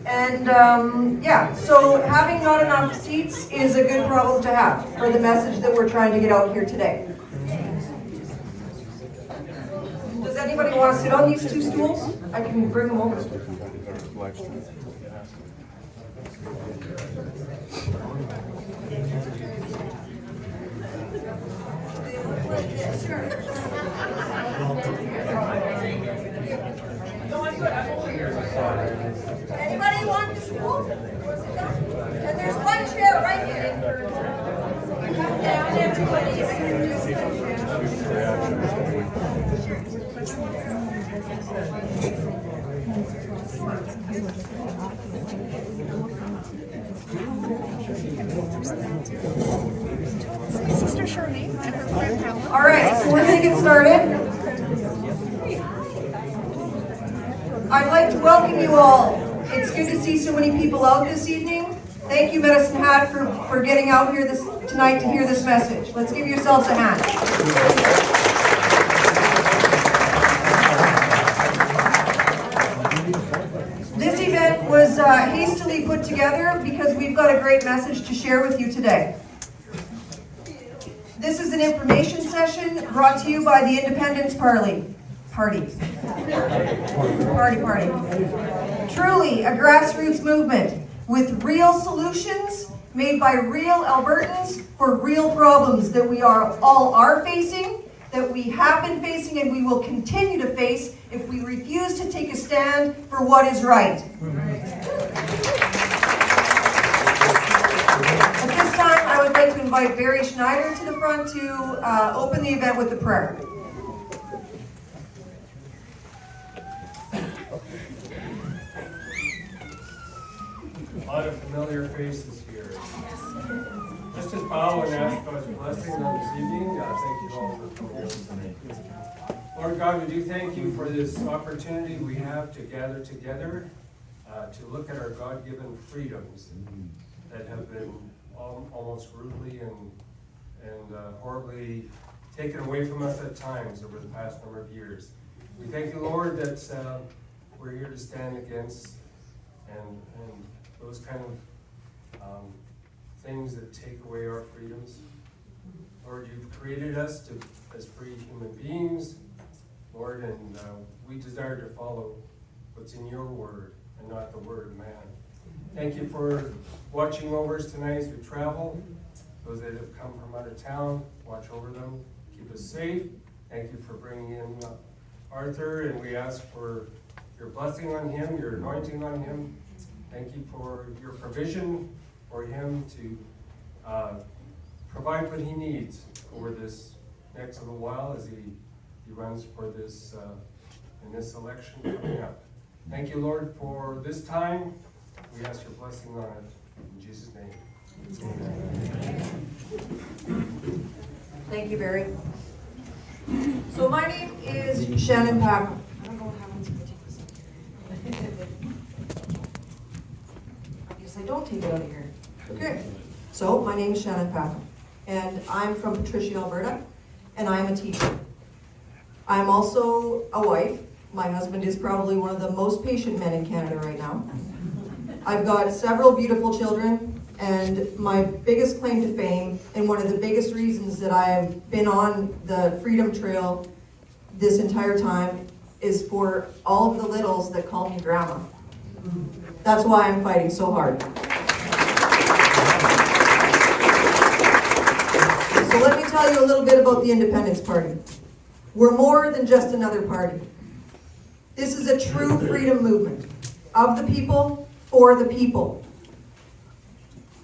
And so having not enough seats is a good problem to have for the message that we're trying to get out here today. Does anybody want to sit on these two stools? I can bring them over. Anybody want the stool? And there's one chair right here. Come down, everybody. Sister Charmaine and her friend Helen. All right, so we're going to get started. I'd like to welcome you all. It's good to see so many people out this evening. Thank you, Medicine Hat, for getting out here tonight to hear this message. Let's give yourselves a hand. This event was hastily put together because we've got a great message to share with you today. This is an information session brought to you by the Independence Party. Truly a grassroots movement with real solutions made by real Albertans for real problems that we all are facing, that we have been facing, and we will continue to face if we refuse to take a stand for what is right. At this time, I would like to invite Barry Schneider to the front to open the event with a prayer. A lot of familiar faces here. Just as bow and ask God's blessing on this evening, thank you all for coming tonight. Lord God, we do thank you for this opportunity we have to gather together to look at our God-given freedoms that have been almost rudely and horribly taken away from us at times over the past number of years. We thank you, Lord, that we're here to stand against and those kind of things that take away our freedoms. Lord, you've created us as free human beings, Lord, and we desire to follow what's in your word and not the word of man. Thank you for watching over us tonight as we travel. Those that have come from out of town, watch over them, keep us safe. Thank you for bringing in Artur, and we ask for your blessing on him, your anointing on him. Thank you for your provision for him to provide what he needs over this next little while as he runs for this in this election coming up. Thank you, Lord, for this time. We ask your blessing on it in Jesus' name. Thank you, Barry. So my name is Shannon Packham. I don't know how I'm supposed to take this. I guess I don't take it out of here. Okay. So my name is Shannon Packham, and I'm from Patricia, Alberta, and I'm a teacher. I'm also a wife. My husband is probably one of the most patient men in Canada right now. I've got several beautiful children, and my biggest claim to fame, and one of the biggest reasons that I've been on the Freedom Trail this entire time, is for all of the littles that call me grandma. That's why I'm fighting so hard. So let me tell you a little bit about the Independence Party. We're more than just another party. This is a true freedom movement of the people, for the people.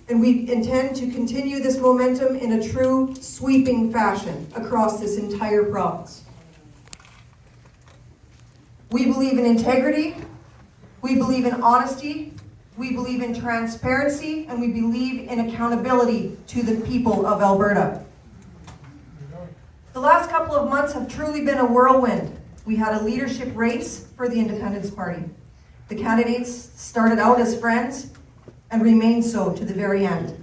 And we intend to continue this momentum in a true sweeping fashion across this entire province. We believe in integrity, we believe in honesty, we believe in transparency, and we believe in accountability to the people of Alberta. The last couple of months have truly been a whirlwind. We had a leadership race for the Independence Party. The candidates started out as friends and remained so to the very end.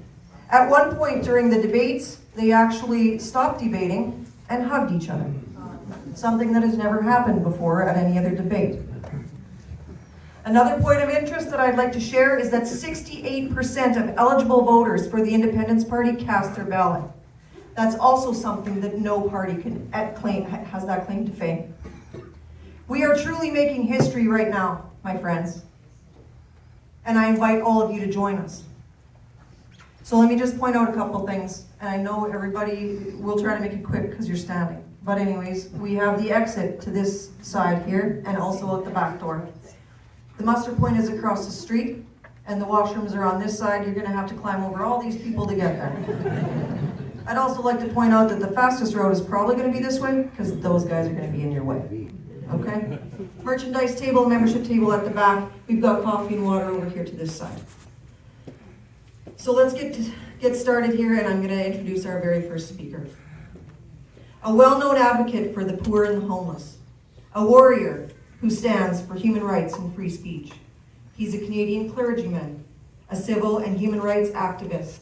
At one point during the debates, they actually stopped debating and hugged each other. Something that has never happened before at any other debate. Another point of interest that I'd like to share is that 68% of eligible voters for the Independence Party cast their ballot. That's also something that no party has that claim to fame. We are truly making history right now, my friends. And I invite all of you to join us. So let me just point out a couple things. And I know everybody will try to make it quick because you're standing. But anyways, we have the exit to this side here and also out the back door. The muster point is across the street and the washrooms are on this side. You're gonna have to climb over all these people to get there. I'd also like to point out that the fastest road is probably gonna be this way because those guys are gonna be in your way. Okay? Merchandise table, membership table at the back. We've got coffee and water over here to this side. So let's get started here, and I'm going to introduce our very first speaker. A well-known advocate for the poor and the homeless. A warrior who stands for human rights and free speech. He's a Canadian clergyman, a civil and human rights activist.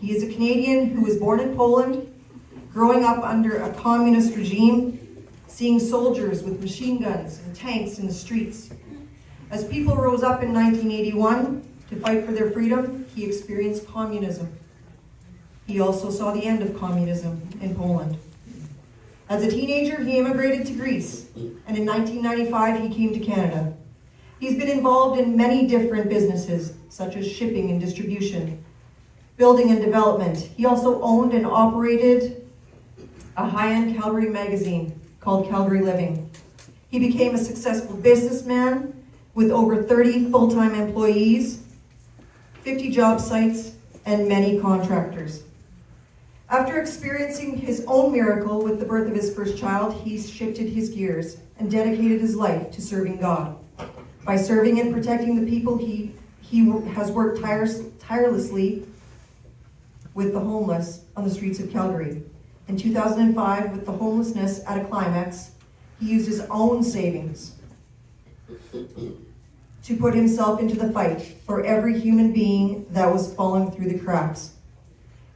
He is a Canadian who was born in Poland, growing up under a communist regime, seeing soldiers with machine guns and tanks in the streets. As people rose up in 1981 to fight for their freedom, he experienced communism. He also saw the end of communism in Poland. As a teenager, he immigrated to Greece, and in 1995 he came to Canada. He's been involved in many different businesses, such as shipping and distribution, building and development. He also owned and operated a high-end Calgary magazine called Calgary Living. He became a successful businessman with over 30 full-time employees, 50 job sites, and many contractors. After experiencing his own miracle with the birth of his first child, he shifted his gears and dedicated his life to serving God. By serving and protecting the people, he has worked tirelessly with the homeless on the streets of Calgary. In 2005, with the homelessness at a climax, he used his own savings to put himself into the fight for every human being that was falling through the cracks.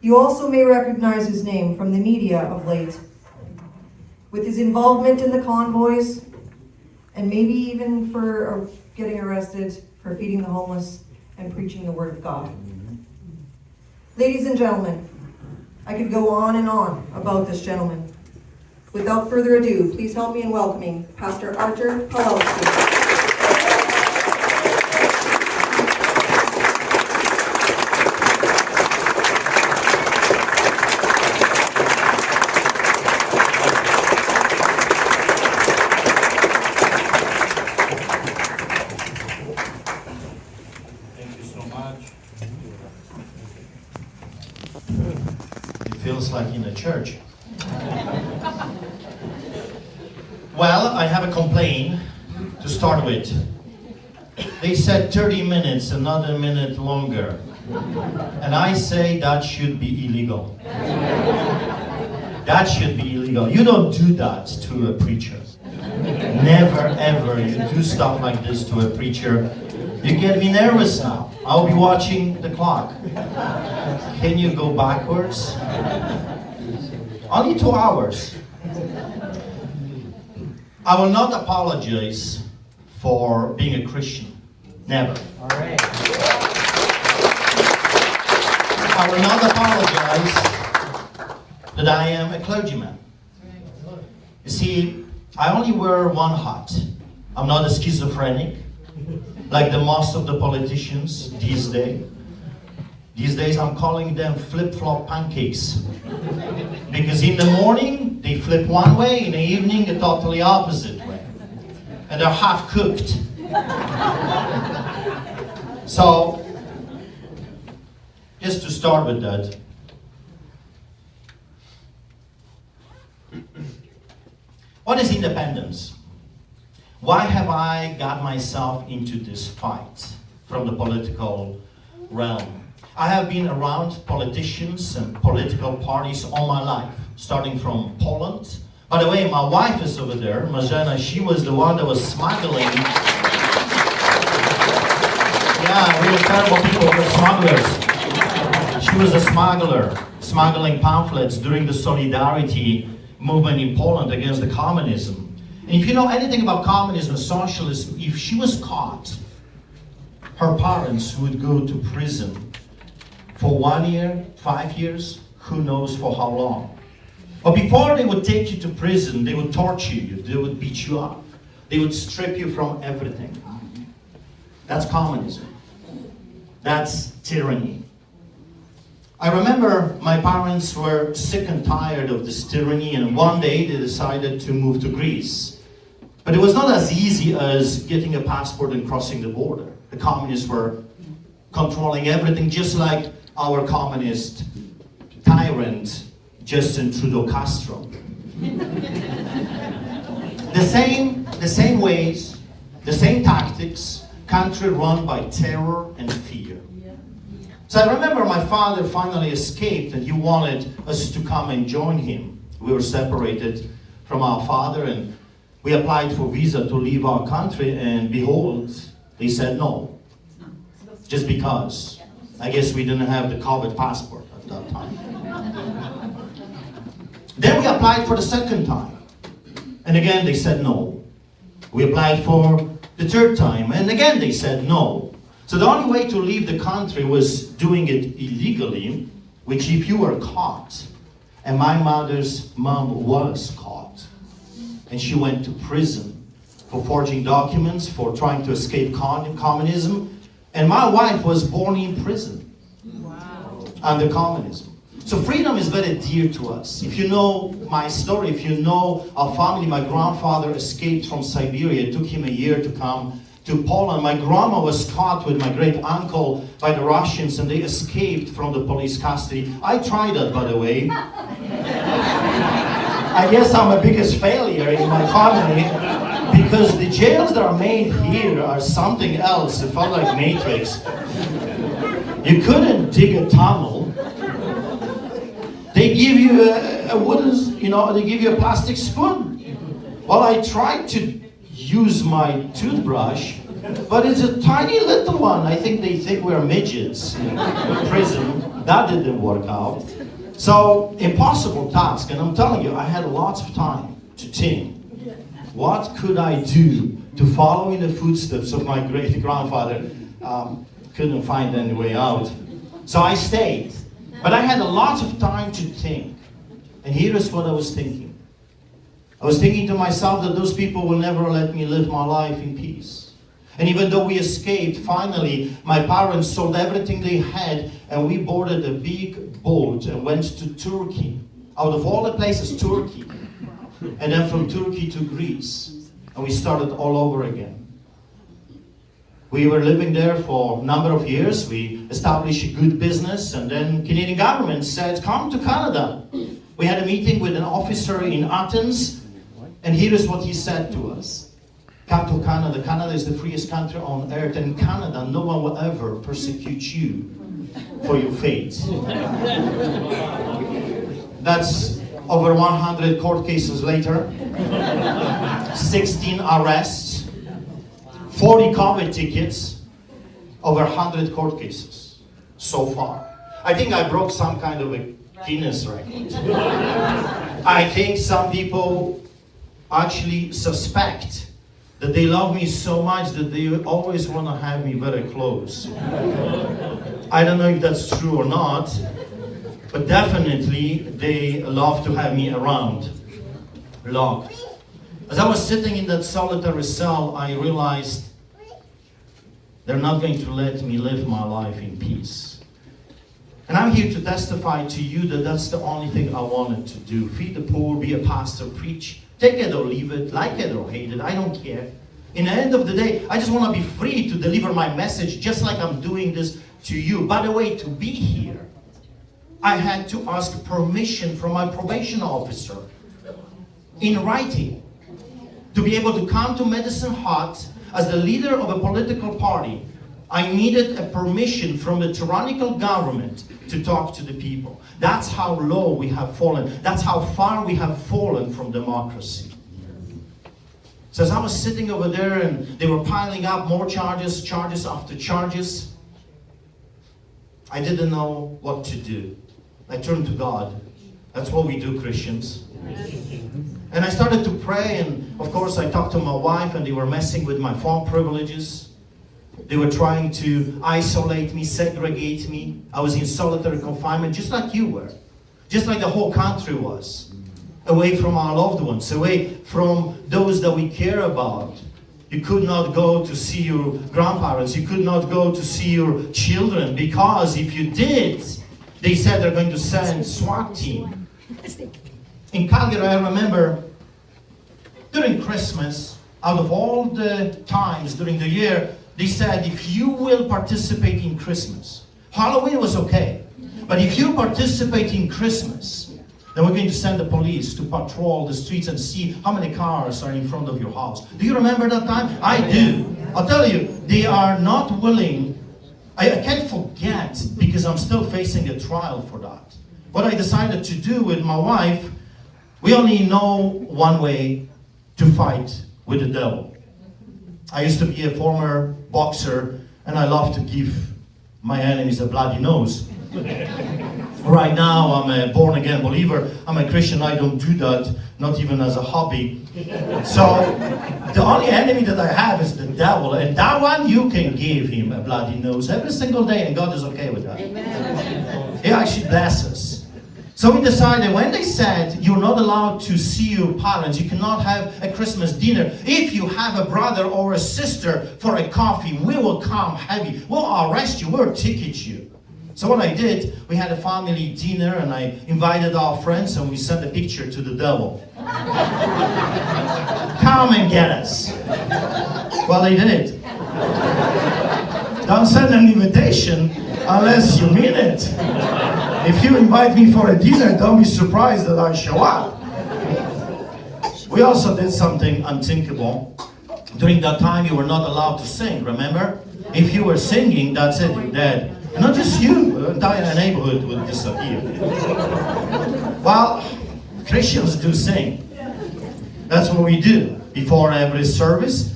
You also may recognize his name from the media of late, with his involvement in the convoys, and maybe even for getting arrested for feeding the homeless and preaching the word of God. Ladies and gentlemen, I could go on and on about this gentleman. Without further ado, please help me in welcoming Pastor Artur Pawlowski. Like in a church. Well, I have a complaint to start with. They said 30 minutes, another minute longer. And I say that should be illegal. That should be illegal. You don't do that to a preacher. Never ever you do stuff like this to a preacher. You get me nervous now. I'll be watching the clock. Can you go backwards? Only 2 hours. I will not apologize for being a Christian. Never. All right. I will not apologize that I am a clergyman. You see, I only wear one hat. I'm not a schizophrenic, like the most of the politicians these days. These days I'm calling them flip-flop pancakes. Because in the morning, they flip one way, in the evening, a totally opposite way. And they're half cooked. So, just to start with that, what is independence? Why have I got myself into this fight from the political realm? I have been around politicians and political parties all my life, starting from Poland. By the way, my wife is over there, Marzena. She was the one that was smuggling. Yeah, we were terrible people, we were smugglers. She was a smuggler, smuggling pamphlets during the Solidarity movement in Poland against the communism. And if you know anything about communism and socialism, if she was caught, her parents would go to prison for 1 year, 5 years, who knows for how long. But before they would take you to prison, they would torture you, they would beat you up, they would strip you from everything. That's communism. That's tyranny. I remember my parents were sick and tired of this tyranny, and one day they decided to move to Greece. But it was not as easy as getting a passport and crossing the border. The communists were controlling everything, just like our communist tyrant, Justin Trudeau Castro. The same ways, the same tactics, country run by terror and fear. So I remember my father finally escaped and he wanted us to come and join him. We were separated from our father and we applied for visa to leave our country, and behold, they said no. Just because. I guess we didn't have the COVID passport at that time. Then we applied for the second time. And again they said no. We applied for the third time, and again they said no. So the only way to leave the country was doing it illegally, which if you were caught, and my mother's mom was caught, and she went to prison for forging documents, for trying to escape communism, and my wife was born in prison under communism. So freedom is very dear to us. If you know my story, if you know our family, my grandfather escaped from Siberia. It took him a year to come to Poland. My grandma was caught with my great uncle by the Russians and they escaped from the police custody. I tried that, by the way. I guess I'm the biggest failure in my family because the jails that are made here are something else. It felt like Matrix. You couldn't dig a tunnel. They give you a wooden, they give you a plastic spoon. Well, I tried to use my toothbrush, but it's a tiny little one. I think they think we're midgets in prison. That didn't work out. So, impossible task. And I'm telling you, I had lots of time to think. What could I do to follow in the footsteps of my great-grandfather? Couldn't find any way out. So I stayed. But I had a lot of time to think. And here is what I was thinking. I was thinking to myself that those people will never let me live my life in peace. And even though we escaped, finally, my parents sold everything they had and we boarded a big boat and went to Turkey. Out of all the places, Turkey. And then from Turkey to Greece. And we started all over again. We were living there for a number of years. We established a good business, and then Canadian government said, come to Canada. We had a meeting with an officer in Athens, and here is what he said to us. Come to Canada. Canada is the freest country on earth, and in Canada, no one will ever persecute you for your faith. That's over 100 court cases later, 16 arrests, 40 COVID tickets, over 100 court cases so far. I think I broke some kind of a Guinness record. I think some people actually suspect that they love me so much that they always want to have me very close. I don't know if that's true or not, but definitely they love to have me around, locked. As I was sitting in that solitary cell, I realized they're not going to let me live my life in peace. And I'm here to testify to you that that's the only thing I wanted to do. Feed the poor, be a pastor, preach, take it or leave it, like it or hate it, I don't care. In the end of the day, I just want to be free to deliver my message just like I'm doing this to you. By the way, to be here, I had to ask permission from my probation officer in writing to be able to come to Medicine Hat as the leader of a political party. I needed a permission from the tyrannical government to talk to the people. That's how low we have fallen. That's how far we have fallen from democracy. So as I was sitting over there and they were piling up more charges, charges after charges, I didn't know what to do. I turned to God. That's what we do, Christians. And I started to pray, and of course I talked to my wife, and they were messing with my phone privileges. They were trying to isolate me, segregate me. I was in solitary confinement, just like you were. Just like the whole country was. Away from our loved ones, away from those that we care about. You could not go to see your grandparents. You could not go to see your children, because if you did, they said they're going to send SWAT team. In Calgary, I remember during Christmas, out of all the times during the year, they said, if you will participate in Christmas, Halloween was okay, but if you participate in Christmas, then we're going to send the police to patrol the streets and see how many cars are in front of your house. Do you remember that time? I do. I'll tell you, they are not willing. I can't forget, because I'm still facing a trial for that. What I decided to do with my wife, we only know one way to fight with the devil. I used to be a former boxer, and I love to give my enemies a bloody nose. Right now, I'm a born-again believer. I'm a Christian. I don't do that, not even as a hobby. So, the only enemy that I have is the devil. And that one, you can give him a bloody nose every single day, and God is okay with that. Amen. He actually blesses us. So we decided, when they said, you're not allowed to see your parents, you cannot have a Christmas dinner. If you have a brother or a sister for a coffee, we will come heavy. We'll arrest you. We'll ticket you. So what I did, we had a family dinner, and I invited our friends, and we sent a picture to the devil. Come and get us. Well, they did. Don't send an invitation unless you mean it. If you invite me for a dinner, don't be surprised that I show up. We also did something unthinkable. During that time, you were not allowed to sing, remember? If you were singing, that's it, you're dead. And not just you, the entire neighborhood would disappear. Well, Christians do sing. That's what we do. Before every service,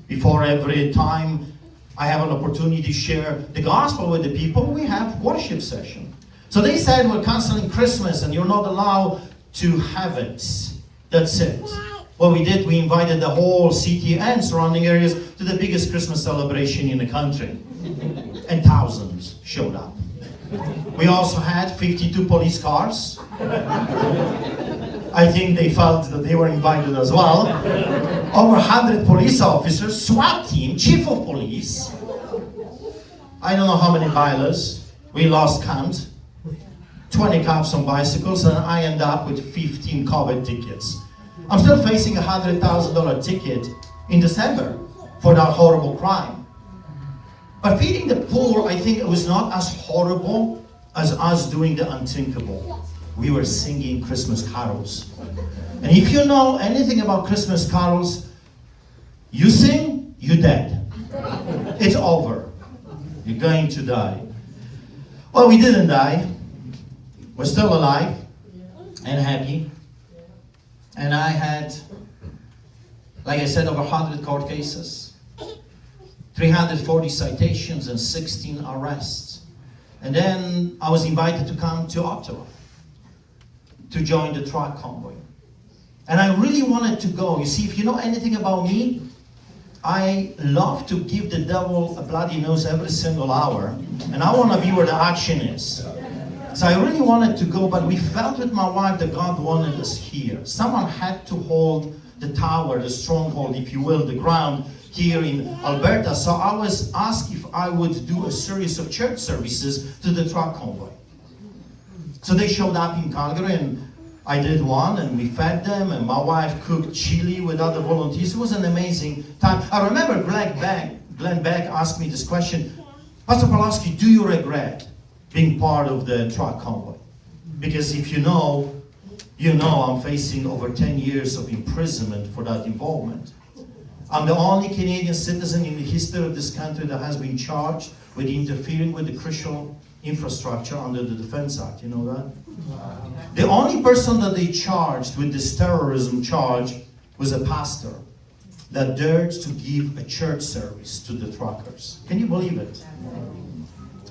before every time I have an opportunity to share the gospel with the people, we have worship session. So they said, we're canceling Christmas and you're not allowed to have it. That's it. What we did, we invited the whole city and surrounding areas to the biggest Christmas celebration in the country. And thousands showed up. We also had 52 police cars. I think they felt that they were invited as well. Over 100 police officers, SWAT team, chief of police. I don't know how many milers. We lost count. 20 cops on bicycles, and I end up with 15 COVID tickets. I'm still facing a $100,000 ticket in December for that horrible crime. But feeding the poor, I think it was not as horrible as us doing the unthinkable. We were singing Christmas carols. And if you know anything about Christmas carols, you sing, you're dead. It's over. You're going to die. Well, we didn't die. We're still alive and happy. And I had, like I said, over 100 court cases, 340 citations, and 16 arrests. And then I was invited to come to Ottawa to join the truck convoy. And I really wanted to go. You see, if you know anything about me, I love to give the devil a bloody nose every single hour. And I want to be where the action is. So I really wanted to go, but we felt with my wife that God wanted us here. Someone had to hold the tower, the stronghold, if you will, the ground here in Alberta. So I was asked if I would do a series of church services to the truck convoy. So they showed up in Calgary, and I did one, and we fed them, and my wife cooked chili with other volunteers. It was an amazing time. I remember Glenn Beck asked me this question, Pastor Pawlowski, do you regret being part of the truck convoy? Because if you know I'm facing over 10 years of imprisonment for that involvement. I'm the only Canadian citizen in the history of this country that has been charged with interfering with the crucial infrastructure under the Defense Act. You know that? The only person that they charged with this terrorism charge was a pastor that dared to give a church service to the truckers. Can you believe it?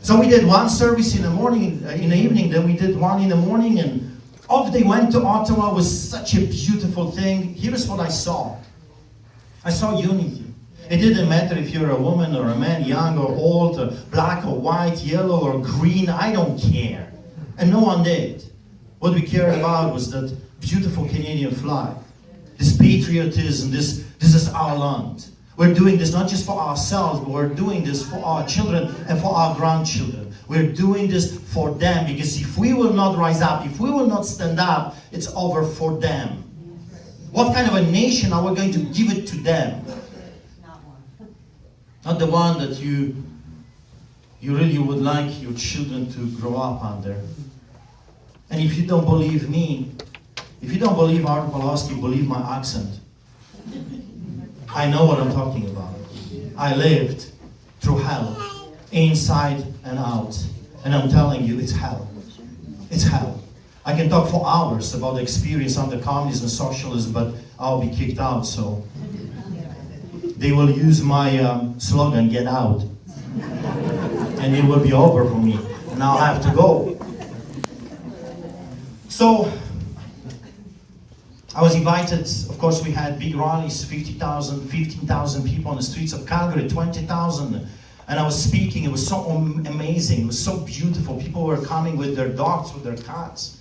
So we did one service in the morning, in the evening, then we did one in the morning, and Off they went to Ottawa, was such a beautiful thing. Here's what I saw. I saw unity. It didn't matter if you're a woman or a man, young or old, or black or white, yellow or green, I don't care. And no one did. What we cared about was that beautiful Canadian flag. This patriotism, this is our land. We're doing this not just for ourselves, but we're doing this for our children and for our grandchildren. We're doing this for them, because if we will not rise up, if we will not stand up, it's over for them. What kind of a nation are we going to give it to them? Not the one that you really would like your children to grow up under. And if you don't believe me, if you don't believe Artur Pawlowski, believe my accent. I know what I'm talking about. I lived through hell, inside and out. And I'm telling you, it's hell. It's hell. I can talk for hours about the experience under communism and socialism, but I'll be kicked out, so they will use my slogan, get out. And it will be over for me. Now I have to go. So, I was invited, of course we had big rallies, 50,000, 15,000 people on the streets of Calgary, 20,000. And I was speaking, it was so amazing, it was so beautiful. People were coming with their dogs, with their cats.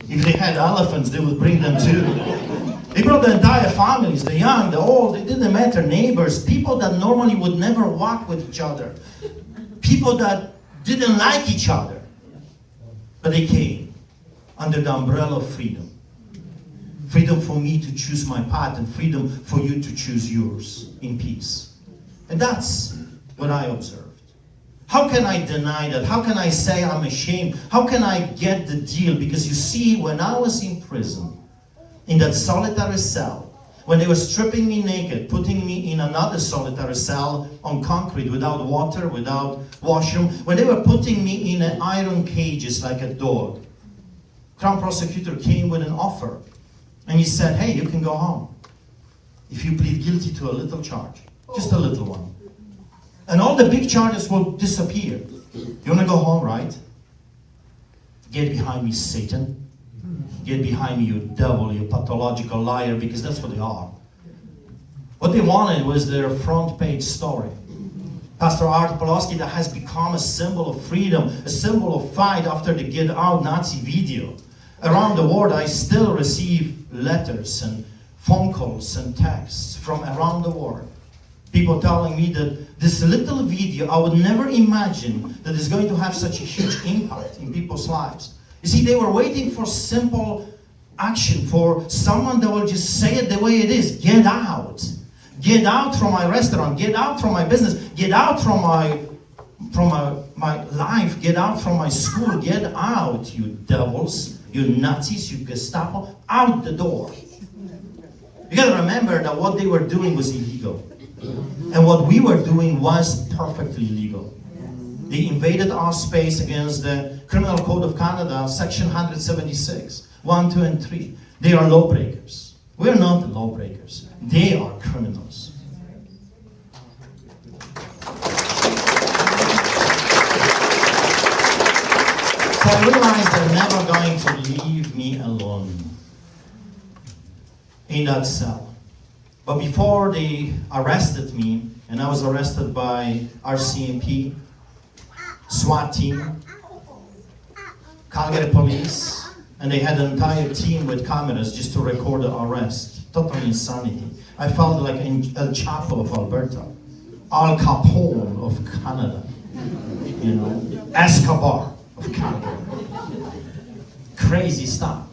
If they had elephants, they would bring them too. They brought the entire families, the young, the old, it didn't matter, neighbors, people that normally would never walk with each other. People that didn't like each other. But they came under the umbrella of freedom. Freedom for me to choose my path and freedom for you to choose yours in peace. And that's what I observed. How can I deny that? How can I say I'm ashamed? How can I get the deal? Because you see, when I was in prison, in that solitary cell, when they were stripping me naked, putting me in another solitary cell on concrete without water, without washroom, when they were putting me in iron cages like a dog, Crown prosecutor came with an offer. And he said, hey, you can go home if you plead guilty to a little charge, just a little one. And all the big charges will disappear. You want to go home, right? Get behind me, Satan. Get behind me, you devil, you pathological liar, because that's what they are. What they wanted was their front page story. Pastor Artur Pawlowski, that has become a symbol of freedom, a symbol of fight after the Get Out Nazi video. Around the world, I still receive letters and phone calls and texts from around the world. People telling me that this little video, I would never imagine that it's going to have such a huge impact in people's lives. You see, they were waiting for simple action, for someone that will just say it the way it is. Get out. Get out from my restaurant. Get out from my business. Get out from my life. Get out from my school. Get out, you devils. You Nazis, you Gestapo, out the door. You gotta remember that what they were doing was illegal. And what we were doing was perfectly legal. They invaded our space against the Criminal Code of Canada, Section 176, 1, 2, and 3. They are lawbreakers. We are not the lawbreakers. They are criminals. So I realized they're never going to leave me alone in that cell. But before they arrested me, and I was arrested by RCMP, SWAT team, Calgary police, and they had an entire team with cameras just to record the arrest. Total insanity. I felt like El Chapo of Alberta, Al Capone of Canada, you know, Escobar of Calgary. Crazy stuff.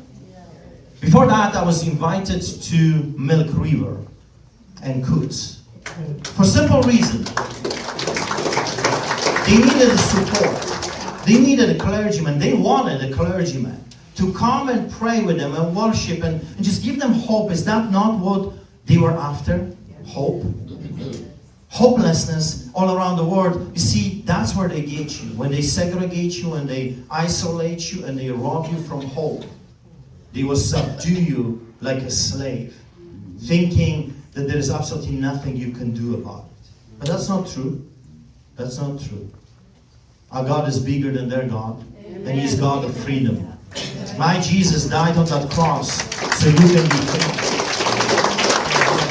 Before that, I was invited to Milk River and Coots for simple reason. They needed a support. They needed a clergyman. They wanted a clergyman to come and pray with them and worship and just give them hope. Is that not what they were after? Hope? Hopelessness all around the world. You see, that's where they get you. When they segregate you and they isolate you and they rob you from hope, they will subdue you like a slave, thinking that there is absolutely nothing you can do about it. But that's not true. That's not true. Our God is bigger than their God. Amen. And He's God of freedom. My Jesus died on that cross so you can be free.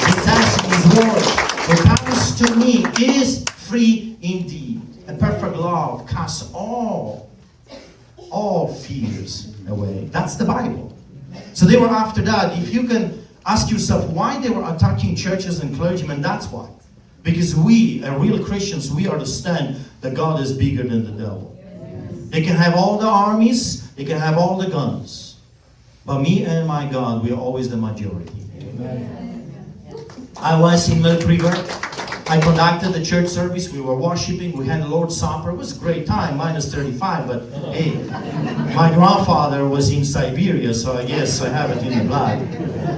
It says in His word, what comes to me is free indeed. And perfect love casts all fears away. That's the Bible. So they were after that. If you can ask yourself why they were attacking churches and clergymen, that's why. Because we, real Christians, we understand that God is bigger than the devil. They can have all the armies, they can have all the guns. But me and my God, we are always the majority. Amen. I was in Milk River. I conducted the church service. We were worshiping. We had the Lord's Supper. It was a great time, minus 35. But hey, my grandfather was in Siberia, so I guess I have it in the blood.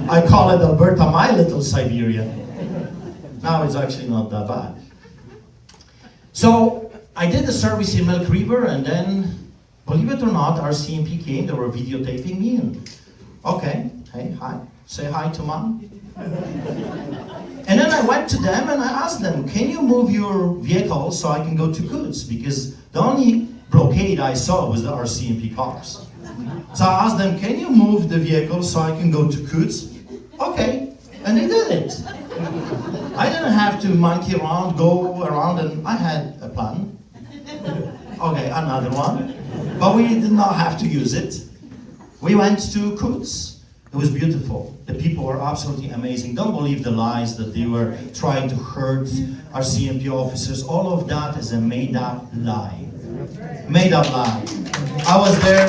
I call it Alberta, my little Siberia. Now it's actually not that bad. So I did the service in Milk River, and then, believe it or not, our CMP came. They were videotaping me. And okay, hey, hi. Say hi to Mom. And then I went to them and I asked them, can you move your vehicle so I can go to goods? Because the only blockade I saw was the RCMP cars. So I asked them, can you move the vehicle so I can go to goods? Okay, and they did it. I didn't have to monkey around, go around, and I had a plan. Okay, another one. But we did not have to use it. We went to goods. It was beautiful. The people were absolutely amazing. Don't believe the lies that they were trying to hurt our CMP officers. All of that is a made-up lie. Made-up lie. I was there.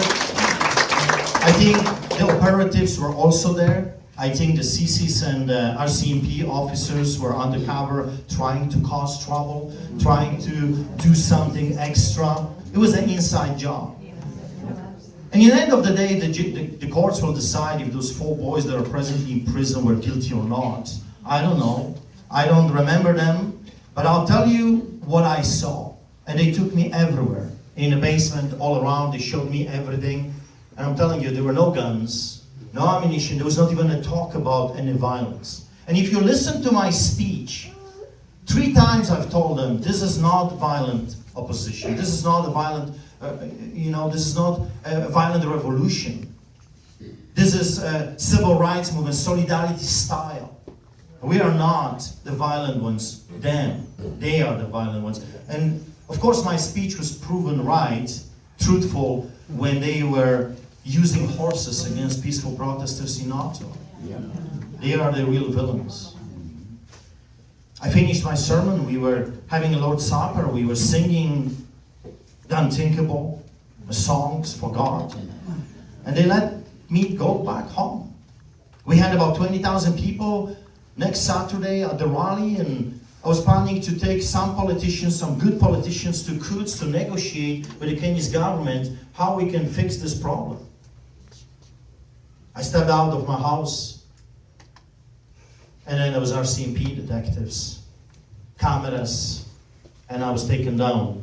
I think the operatives were also there. I think the CCs and our CMP officers were undercover, trying to cause trouble, trying to do something extra. It was an inside job. And in the end of the day, the courts will decide if those 4 boys that are presently in prison were guilty or not. I don't know. I don't remember them. But I'll tell you what I saw. And they took me everywhere. In the basement, all around, they showed me everything. And I'm telling you, there were no guns, no ammunition. There was not even a talk about any violence. And if you listen to my speech, 3 times I've told them, this is not violent opposition. This is not a violent this is not a violent revolution. This is a civil rights movement, solidarity style. We are not the violent ones. Them. They are the violent ones. And of course my speech was proven right, truthful, when they were using horses against peaceful protesters in Artur. Yeah. They are the real villains. I finished my sermon. We were having a Lord's Supper. We were singing the unthinkable, the songs for God. And they let me go back home. We had about 20,000 people next Saturday at the rally, and I was planning to take some politicians, some good politicians, to Coutts to negotiate with the Kenyan government how we can fix this problem. I stepped out of my house, and then there was our CMP detectives, cameras, and I was taken down.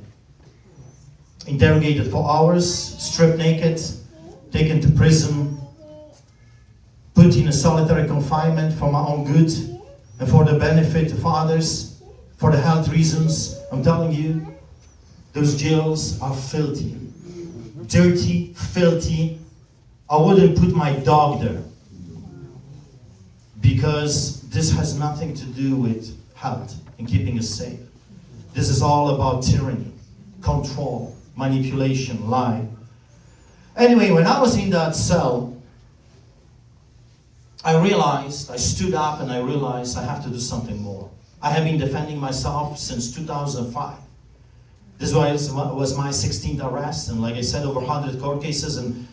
Interrogated for hours, stripped naked, taken to prison, put in a solitary confinement for my own good and for the benefit of others, for the health reasons. I'm telling you, those jails are filthy, dirty, filthy. I wouldn't put my dog there because this has nothing to do with health and keeping us safe. This is all about tyranny, control, manipulation, lie. Anyway, when I was in that cell, I stood up and I realized I have to do something more. I have been defending myself since 2005. This was my 16th arrest, and like I said, over 100 court cases, and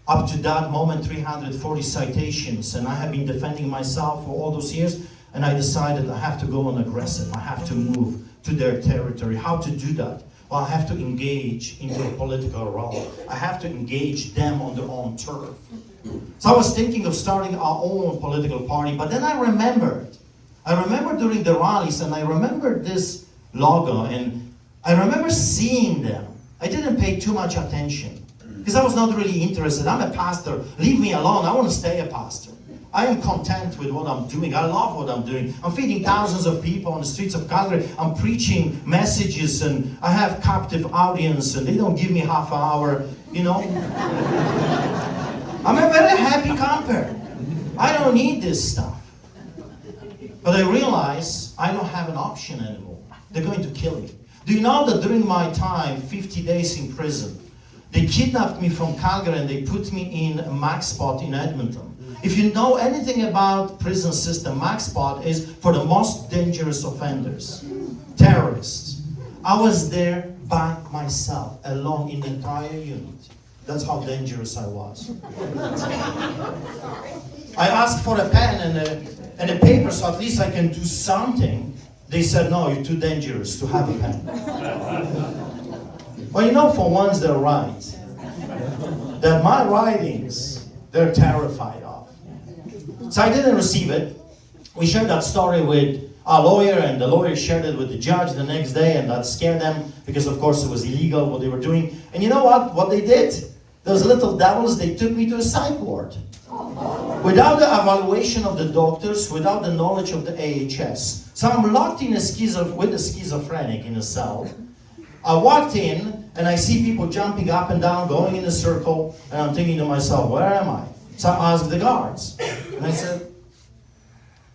up to that moment, 340 citations. And I have been defending myself for all those years, and I decided I have to go on aggressive. I have to move to their territory. How to do that? Well, I have to engage into a political role. I have to engage them on their own turf. So I was thinking of starting our own political party, but then I remembered during the rallies, and I remembered this logo, and I remember seeing them. I didn't pay too much attention because I was not really interested. I'm a pastor. Leave me alone. I want to stay a pastor. I am content with what I'm doing. I love what I'm doing. I'm feeding thousands of people on the streets of Calgary. I'm preaching messages, and I have captive audience, and they don't give me half an hour, you know. I'm a very happy camper. I don't need this stuff. But I realize I don't have an option anymore. They're going to kill me. Do you know that during my time, 50 days in prison, they kidnapped me from Calgary and they put me in a max spot in Edmonton. If you know anything about prison system, max spot is for the most dangerous offenders, terrorists. I was there by myself, alone in the entire unit. That's how dangerous I was. I asked for a pen and a paper so at least I can do something. They said, no, you're too dangerous to have a pen. Well, you know, for once they're right. That my writings, they're terrified of. So I didn't receive it. We shared that story with our lawyer, and the lawyer shared it with the judge the next day, and that scared them because, of course, it was illegal what they were doing. And you know what? What they did? Those little devils, they took me to a psych ward. Without the evaluation of the doctors, without the knowledge of the AHS. So I'm locked in with a schizophrenic in a cell. I walked in, and I see people jumping up and down, going in a circle, and I'm thinking to myself, where am I? So I asked the guards, and I said,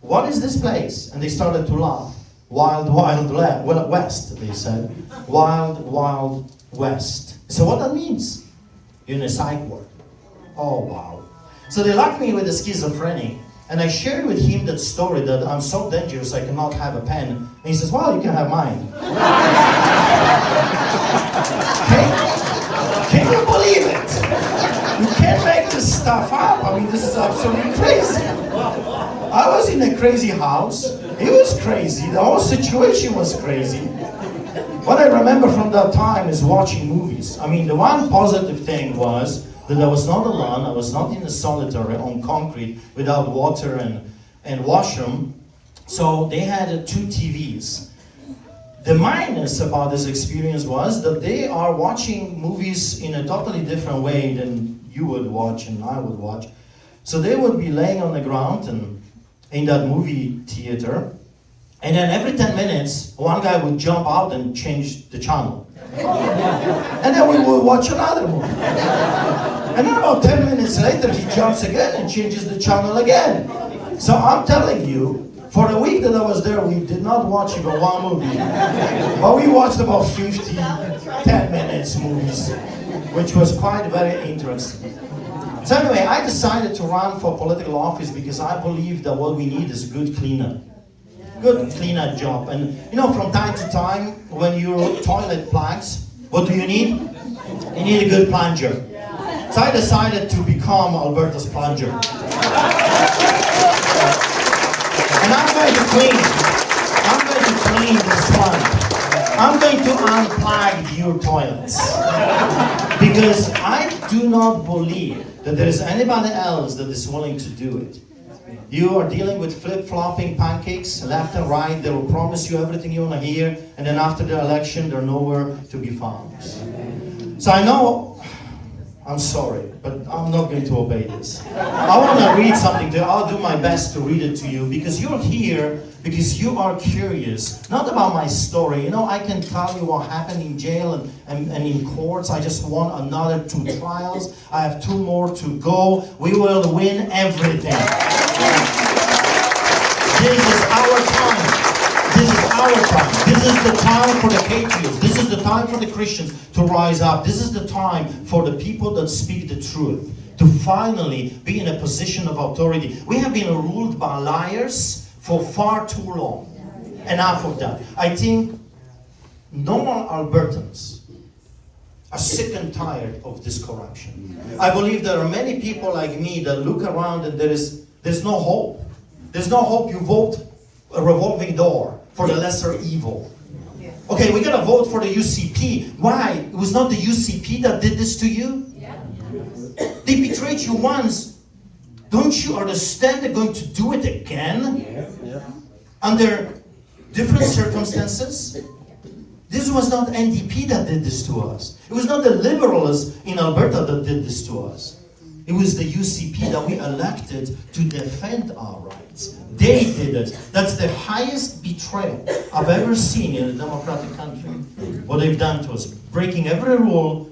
what is this place? And they started to laugh. Wild, wild west, they said. Wild, wild west. So what that means? You're in a psych ward. Oh, wow. So they locked me with a schizophrenic, and I shared with him that story that I'm so dangerous I cannot have a pen. And he says, well, you can have mine. Can you believe it? You can't make this stuff up. I mean, this is absolutely crazy. I was in a crazy house. It was crazy. The whole situation was crazy. What I remember from that time is watching movies. I mean, the one positive thing was that I was not alone. I was not in a solitary on concrete without water and washroom. So they had 2 TVs. The minus about this experience was that they are watching movies in a totally different way than you would watch and I would watch. So they would be laying on the ground and in that movie theater, and then every 10 minutes, one guy would jump out and change the channel. And then we would watch another movie. And then about 10 minutes later, he jumps again and changes the channel again. So I'm telling you, for the week that I was there, we did not watch even one movie. But we watched about 50, 10 minutes movies, which was quite very interesting. So anyway, I decided to run for political office because I believe that what we need is a good cleanup. Good cleanup job. And you know, from time to time, when your toilet plugs, what do you need? You need a good plunger. So I decided to become Alberta's plunger. And I'm going to clean this one. I'm going to unplug your toilets. Because I do not believe that there is anybody else that is willing to do it. You are dealing with flip-flopping pancakes, left and right. They will promise you everything you want to hear, and then after the election, they're nowhere to be found. So I know, I'm sorry, but I'm not going to obey this. I want to read something to you. I'll do my best to read it to you, because you're here because you are curious, not about my story. You know, I can tell you what happened in jail and in courts. I just won another 2 trials. I have 2 more to go. We will win everything. This is our time. This is our time. This is the time for the patriots. This is the time for the Christians to rise up. This is the time for the people that speak the truth to finally be in a position of authority. We have been ruled by liars for far too long. Enough of that. I think normal Albertans are sick and tired of this corruption. I believe there are many people like me that look around and there's no hope. There's no hope. You vote a revolving door for the lesser evil. Okay, we're going to vote for the UCP. Why? It was not the UCP that did this to you? They betrayed you once. Don't you understand they're going to do it again? Under different circumstances? This was not NDP that did this to us. It was not the Liberals in Alberta that did this to us. It was the UCP that we elected to defend our rights. They did it. That's the highest betrayal I've ever seen in a democratic country. What they've done to us, breaking every rule,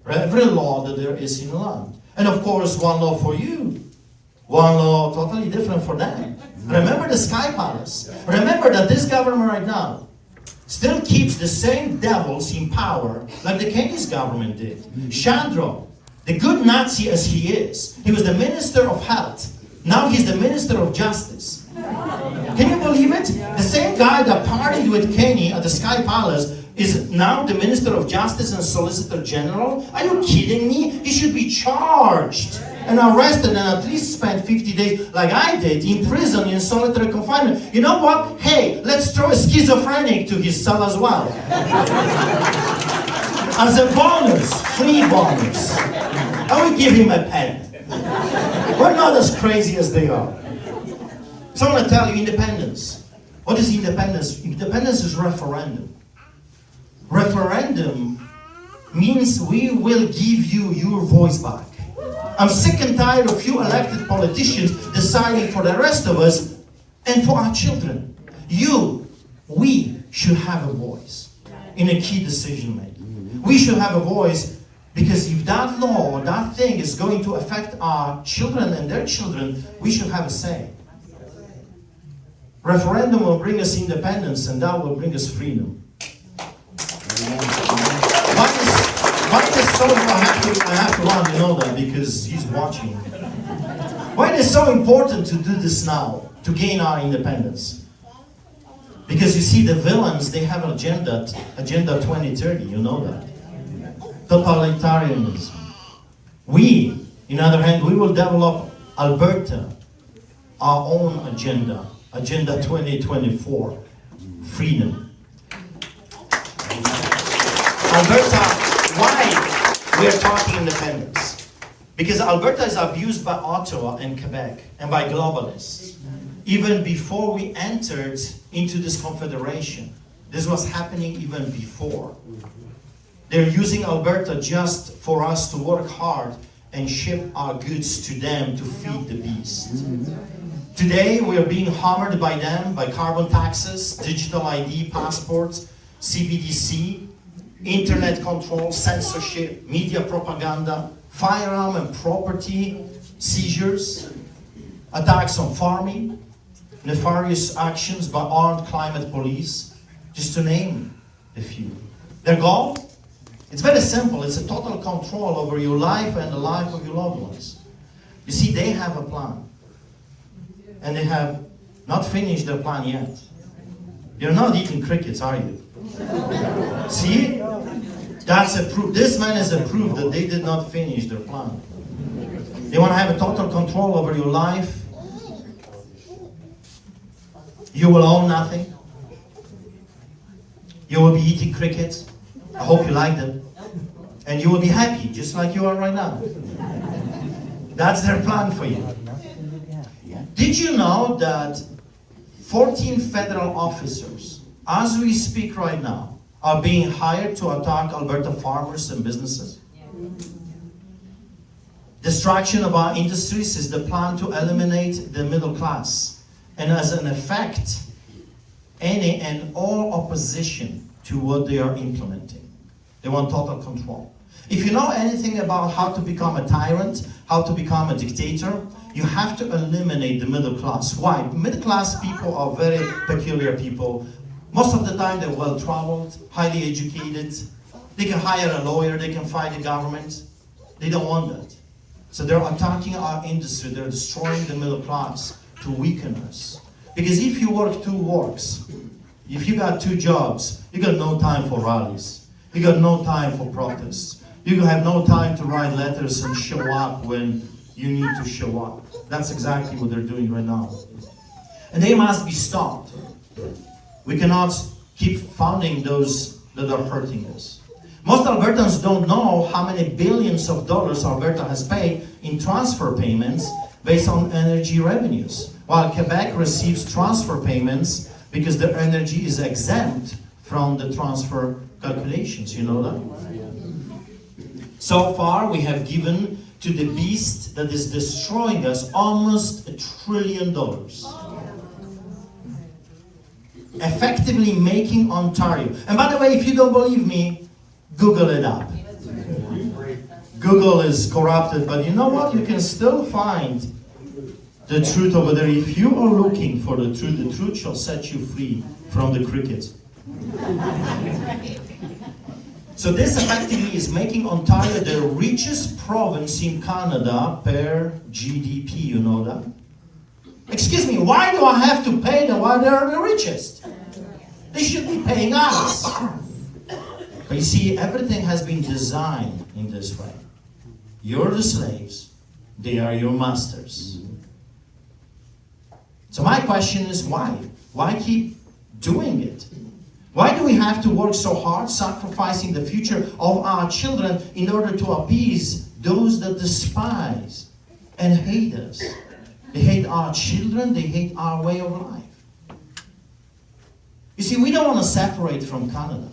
every law that there is in the land. And of course, one law for you, one law totally different for them. Remember the Sky Palace. Remember that this government right now still keeps the same devils in power like the Kenya's government did. Chandro, the good Nazi as he is, he was the Minister of Health. Now he's the Minister of Justice. Can you believe it? The same guy that partied with Kenny at the Sky Palace is now the Minister of Justice and Solicitor General? Are you kidding me? He should be charged and arrested and at least spend 50 days, like I did, in prison in solitary confinement. You know what? Hey, let's throw a schizophrenic to his cell as well. As a bonus, free bonus. I will give him a pen. We're not as crazy as they are. So I want to tell you, independence. What is independence? Independence is referendum. Referendum means we will give you your voice back. I'm sick and tired of you elected politicians deciding for the rest of us and for our children. We should have a voice in a key decision making. We should have a voice because if that law or that thing is going to affect our children and their children, we should have a say. Referendum will bring us independence and that will bring us freedom. Why is so, I have to run, you know that, because he's watching. Why is it so important to do this now, to gain our independence? Because you see, the villains, they have an agenda 2030, you know that. Totalitarianism. We, on the other hand, we will develop Alberta, our own agenda 2024, freedom. Alberta, why we are talking independence? Because Alberta is abused by Ottawa and Quebec and by globalists. Even before we entered into this confederation, this was happening even before. They're using Alberta just for us to work hard and ship our goods to them to feed the beast. Today we are being hammered by them by carbon taxes, digital ID, passports, CBDC, internet control, censorship, media propaganda, firearm and property seizures, attacks on farming, nefarious actions by armed climate police, just to name a few. Their goal? It's very simple. It's a total control over your life and the life of your loved ones. You see, they have a plan. And they have not finished their plan yet. You're not eating crickets, are you? See? That's a proof. This man is a proof that they did not finish their plan. They want to have a total control over your life. You will own nothing. You will be eating crickets. I hope you like them. And you will be happy, just like you are right now. That's their plan for you. Did you know that 14 federal officers, as we speak right now, are being hired to attack Alberta farmers and businesses? Destruction of our industries is the plan to eliminate the middle class. And as an effect, any and all opposition to what they are implementing. They want total control. If you know anything about how to become a tyrant, how to become a dictator, you have to eliminate the middle class. Why? Middle class people are very peculiar people. Most of the time they're well-traveled, highly educated. They can hire a lawyer, they can fight the government. They don't want that. So they're attacking our industry, they're destroying the middle class to weaken us. Because if you work 2 works, if you got 2 jobs, you got no time for rallies. You got no time for protests. You have no time to write letters and show up when you need to show up. That's exactly what they're doing right now. And they must be stopped. We cannot keep funding those that are hurting us. Most Albertans don't know how many billions of dollars Alberta has paid in transfer payments based on energy revenues, while Quebec receives transfer payments because their energy is exempt from the transfer calculations. You know that? So far, we have given to the beast that is destroying us almost $1 trillion. Effectively making Ontario. And by the way, if you don't believe me, Google it up. Google is corrupted, but you know what? You can still find the truth over there. If you are looking for the truth shall set you free from the crickets. So this effectively is making Ontario the richest province in Canada per GDP, you know that? Excuse me, why do I have to pay them while they're the richest? They should be paying us. But you see, everything has been designed in this way. You're the slaves, they are your masters. So my question is why? Why keep doing it? Why do we have to work so hard, sacrificing the future of our children in order to appease those that despise and hate us? They hate our children, they hate our way of life. You see, we don't want to separate from Canada.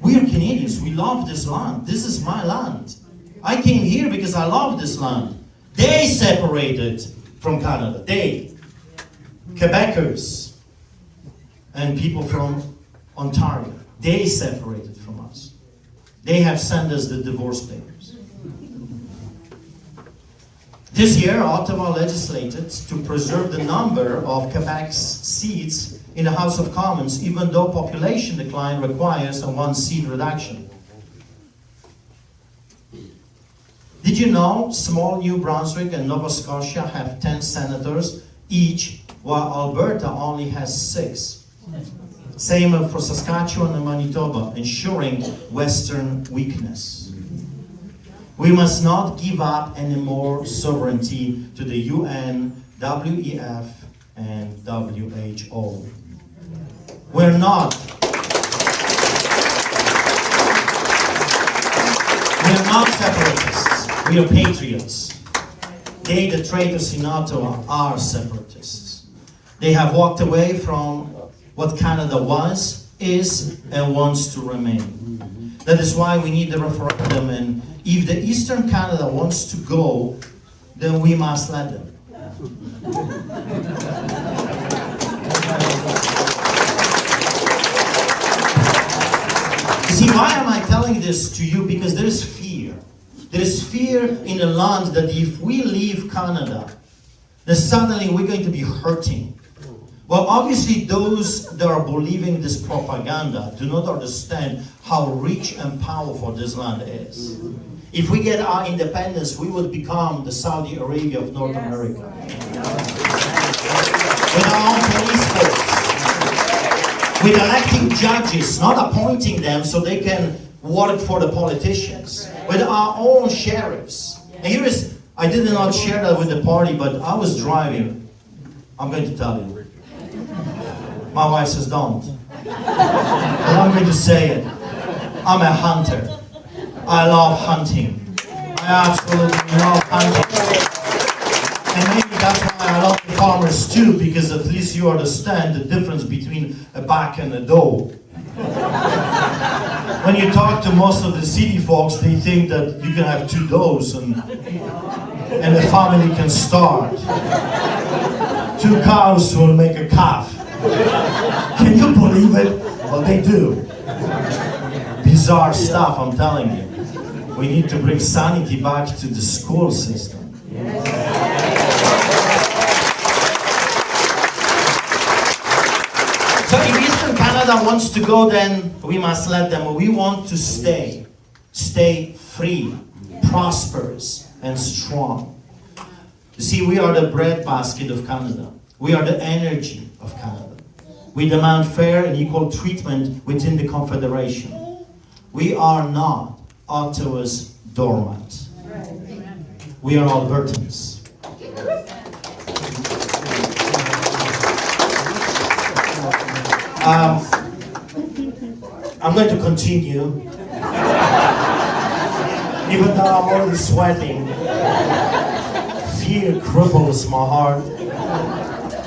We are Canadians, we love this land. This is my land. I came here because I love this land. They separated from Canada. They, Quebecers, and people from Ontario, they separated from us. They have sent us the divorce papers. This year, Ottawa legislated to preserve the number of Quebec's seats in the House of Commons, even though population decline requires a 1-seat reduction. Did you know small New Brunswick and Nova Scotia have 10 senators each, while Alberta only has 6? Same for Saskatchewan and Manitoba, ensuring Western weakness. We must not give up any more sovereignty to the UN, WEF, and WHO. We're not separatists. We are patriots. They, the traitors in Ottawa, are separatists. They have walked away from what Canada was, is, and wants to remain. That is why we need the referendum, and if the Eastern Canada wants to go, then we must let them. You see, why am I telling this to you? Because there is fear. There is fear in the land that if we leave Canada, then suddenly we're going to be hurting. Well, obviously those that are believing this propaganda do not understand how rich and powerful this land is. If we get our independence, we would become the Saudi Arabia of North America. With our own police force. With electing judges, not appointing them so they can work for the politicians. With our own sheriffs. And here is, I did not share that with the party, but I was driving. I'm going to tell you. My wife says don't. But I'm going to say it. I'm a hunter. I love hunting. I absolutely love hunting. And maybe that's why I love the farmers too, because at least you understand the difference between a buck and a doe. When you talk to most of the city folks, they think that you can have 2 does and a family can start. 2 cows will make a calf. Can you believe it? Well, they do. Bizarre stuff, I'm telling you. We need to bring sanity back to the school system. So if Eastern Canada wants to go, then we must let them. We want to stay free, prosperous, and strong. You see, we are the breadbasket of Canada. We are the energy of Canada. We demand fair and equal treatment within the Confederation. We are not Ottawa's doormat. We are Albertans. I'm going to continue. Even though I'm already sweating, fear cripples my heart.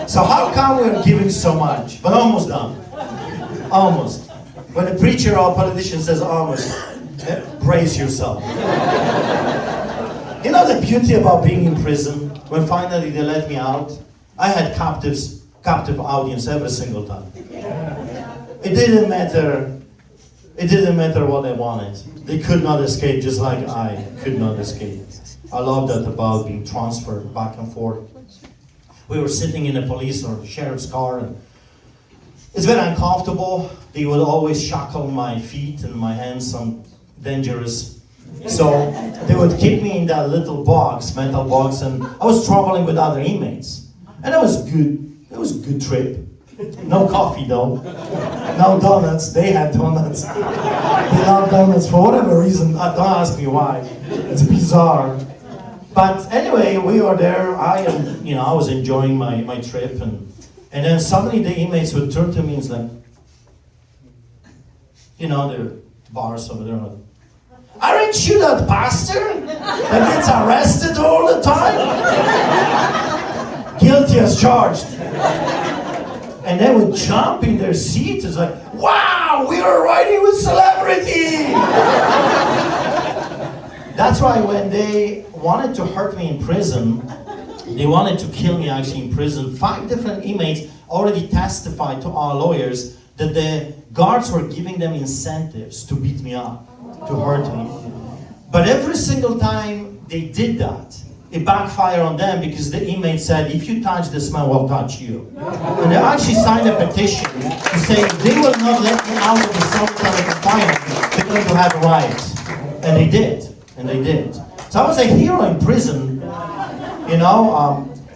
So how come we're giving so much? But almost done. Almost. When a preacher or a politician says almost, brace yourself. You know the beauty about being in prison? When finally they let me out, I had captive audience every single time. It didn't matter. It didn't matter what they wanted. They could not escape, just like I could not escape. I love that about being transferred back and forth. We were sitting in a police or sheriff's car, and it's very uncomfortable. They would always shackle my feet and my hands, some dangerous. So they would keep me in that little box, metal box, and I was traveling with other inmates. And it was good. It was a good trip. No coffee though. No donuts. They had donuts. They love donuts for whatever reason. Don't ask me why. It's bizarre. But anyway, we were there. I was enjoying my trip, and then suddenly the inmates would turn to me and it's like, the bars over there. Like, aren't you that pastor that gets arrested all the time? Guilty as charged. And they would jump in their seats. It's like, wow, we are riding with celebrity. That's why when they wanted to hurt me in prison, they wanted to kill me actually in prison. 5 different inmates already testified to our lawyers that the guards were giving them incentives to beat me up, to hurt me. But every single time they did that, it backfired on them because the inmate said, if you touch this man, we'll touch you. And they actually signed a petition to say they will not let me out of the solitary confinement. They're going to have a riot. And they did. And they did. So I was a hero in prison.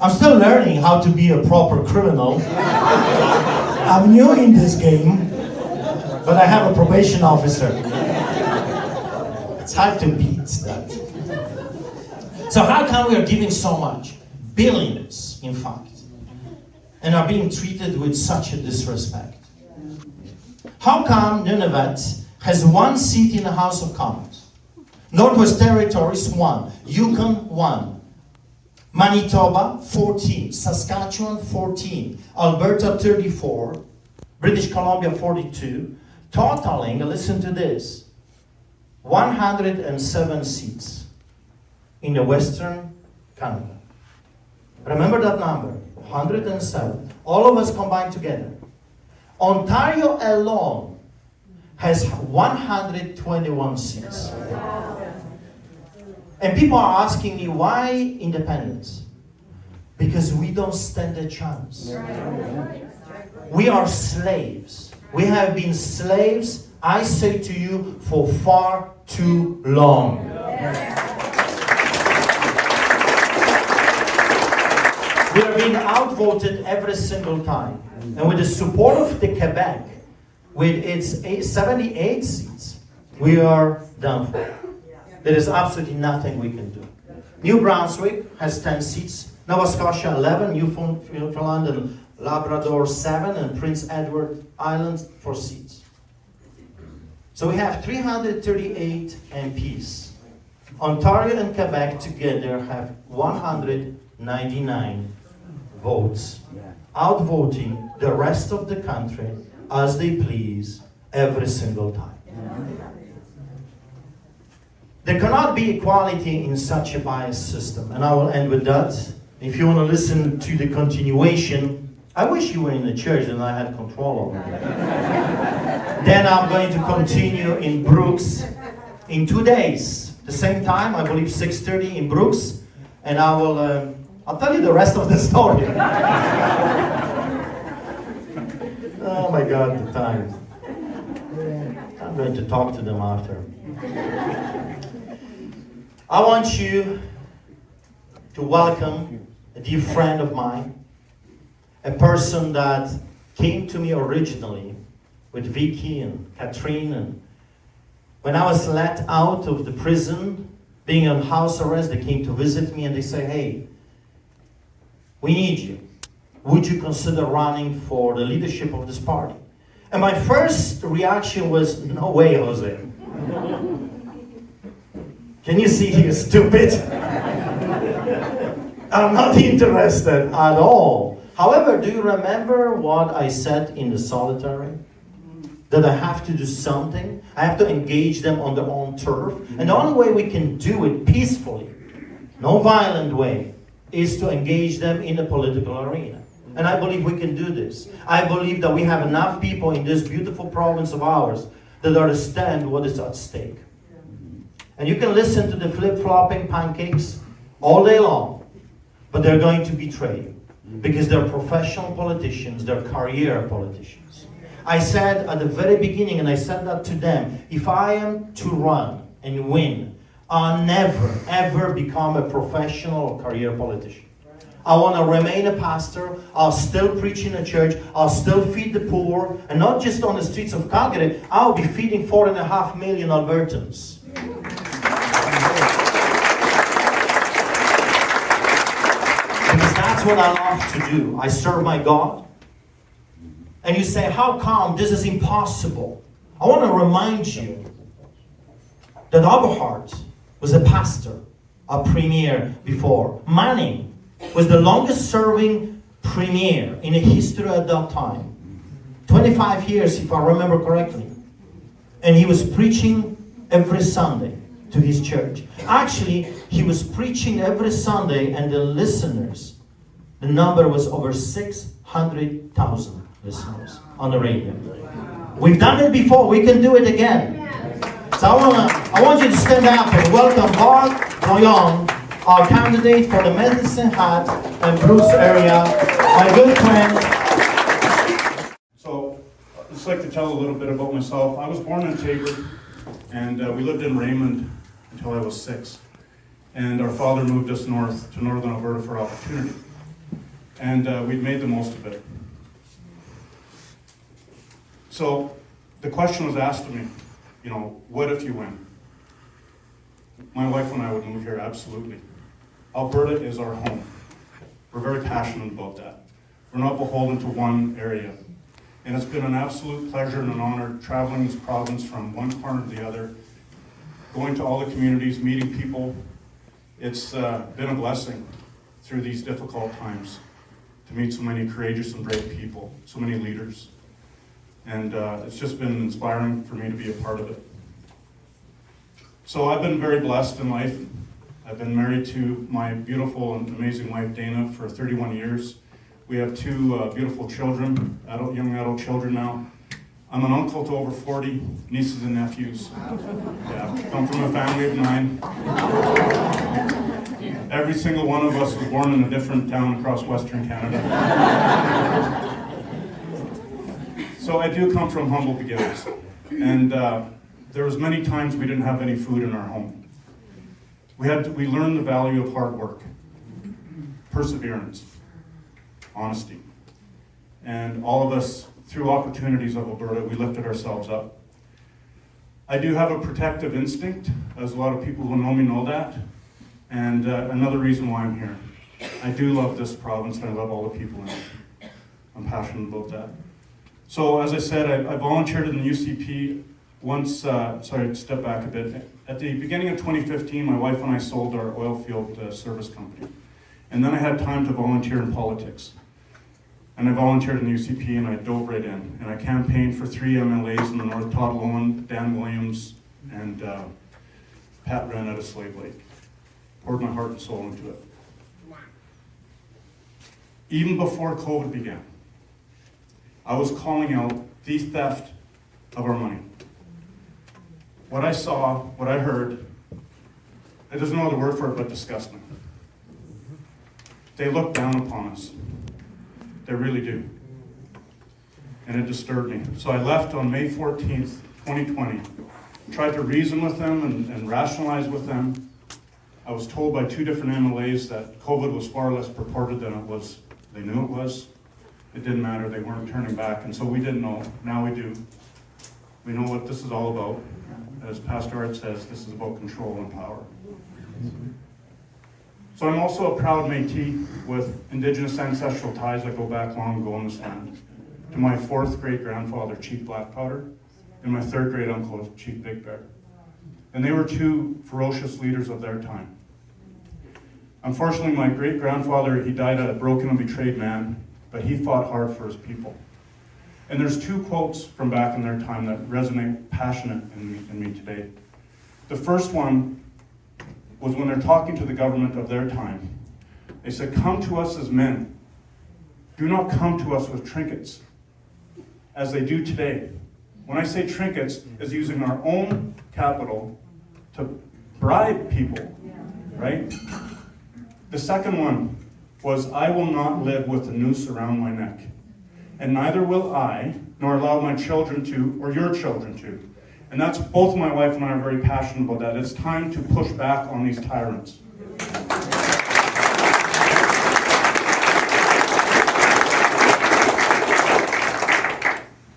I'm still learning how to be a proper criminal. I'm new in this game, but I have a probation officer. It's hard to beat that. So how come we are giving so much? Billions, in fact. And are being treated with such a disrespect? How come Nunavut has 1 seat in the House of Commons? Northwest Territories 1, Yukon 1, Manitoba 14, Saskatchewan 14, Alberta 34, British Columbia 42, totaling, listen to this, 107 seats in the Western Canada. Remember that number, 107. All of us combined together. Ontario alone has 121 seats. And people are asking me, why independence? Because we don't stand a chance. We are slaves. We have been slaves, I say to you, for far too long. We are being outvoted every single time. And with the support of the Quebec, with its 78 seats, we are done for. There is absolutely nothing we can do. New Brunswick has 10 seats, Nova Scotia 11, Newfoundland and Labrador 7, and Prince Edward Island 4 seats. So we have 338 MPs. Ontario and Quebec together have 199 votes, outvoting the rest of the country as they please every single time. There cannot be equality in such a biased system. And I will end with that. If you want to listen to the continuation, I wish you were in the church and I had control over it. Then I'm going to continue in Brooks in 2 days. The same time, I believe 6:30 in Brooks. And I'll tell you the rest of the story. Oh my God, the time. I'm going to talk to them after. I want you to welcome a dear friend of mine, a person that came to me originally with Vicky and Katrine, and when I was let out of the prison, being on house arrest, they came to visit me and they say, hey, we need you. Would you consider running for the leadership of this party? And my first reaction was, no way, Jose. Can you see you're stupid? I'm not interested at all. However, do you remember what I said in the solitary? That I have to do something. I have to engage them on their own turf. And the only way we can do it peacefully no violent way, is to engage them in the political arena. And I believe we can do this. I believe that we have enough people in this beautiful province of ours that understand what is at stake. And you can listen to the flip-flopping pancakes all day long, but they're going to betray you because they're professional politicians, they're career politicians. I said at the very beginning, and I said that to them, if I am to run and win, I'll never, ever become a professional or career politician. I want to remain a pastor. I'll still preach in a church. I'll still feed the poor. And not just on the streets of Calgary, I'll be feeding 4.5 million Albertans. Because that's what I love to do. I serve my God. And you say, how come this is impossible? I want to remind you that Aberhart was a pastor, a premier before. Manning was the longest serving premier in the history at that time. 25 years, if I remember correctly. And he was preaching every Sunday to his church. Actually, he was preaching every Sunday, and the listeners, the number was over 600,000 listeners on the radio. We've done it before, we can do it again. So I want you to stand up and welcome Blayone, our candidate for the Medicine Hat and Bruce area, my good friend. So, I'd just like to tell a little bit about myself. I was born in Taber, and we lived in Raymond until I was 6. And our father moved us north to northern Alberta for opportunity. And we'd made the most of it. So, the question was asked of me, what if you win? My wife and I would move here, absolutely. Alberta is our home. We're very passionate about that. We're not beholden to one area. And it's been an absolute pleasure and an honor traveling this province from one corner to the other, going to all the communities, meeting people. It's been a blessing through these difficult times to meet so many courageous and brave people, so many leaders. And it's just been inspiring for me to be a part of it. So I've been very blessed in life. I've been married to my beautiful and amazing wife, Dana, for 31 years. We have 2 beautiful children, young adult children now. I'm an uncle to over 40 nieces and nephews. Yeah, come from a family of 9. Every single one of us was born in a different town across Western Canada. So I do come from humble beginnings. And there was many times we didn't have any food in our home. We learned the value of hard work, perseverance, honesty. And all of us, through opportunities of Alberta, we lifted ourselves up. I do have a protective instinct, as a lot of people who know me know that. And another reason why I'm here. I do love this province, and I love all the people in it. I'm passionate about that. So as I said, I volunteered in the UCP once, sorry, step back a bit. At the beginning of 2015, my wife and I sold our oil field service company. And then I had time to volunteer in politics. And I volunteered in the UCP, and I dove right in. And I campaigned for 3 MLAs in the north, Pawlowski, Dan Williams, and Pat Wren out of Slave Lake. Poured my heart and soul into it. Even before COVID began, I was calling out the theft of our money. What I saw, what I heard, there's no other word for it but disgusting. They look down upon us. They really do. And it disturbed me. So I left on May 14th, 2020, tried to reason with them and rationalize with them. I was told by 2 different MLAs that COVID was far less purported than it was. They knew it was. It didn't matter. They weren't turning back. And so we didn't know. Now we do. We know what this is all about. As Pastor Art says, this is about control and power. So I'm also a proud Métis with Indigenous ancestral ties that go back long ago on this land. To my 4th great-grandfather, Chief Black Powder, and my 3rd great-uncle, Chief Big Bear. And they were 2 ferocious leaders of their time. Unfortunately, my great-grandfather, he died a broken and betrayed man, but he fought hard for his people. And there's 2 quotes from back in their time that resonate passionate in me today. The first one was when they're talking to the government of their time, they said, come to us as men. Do not come to us with trinkets, as they do today. When I say trinkets, is using our own capital to bribe people, right? The second one was, I will not live with a noose around my neck, and neither will I, nor allow my children to, or your children to. And that's, both my wife and I are very passionate about that. It's time to push back on these tyrants.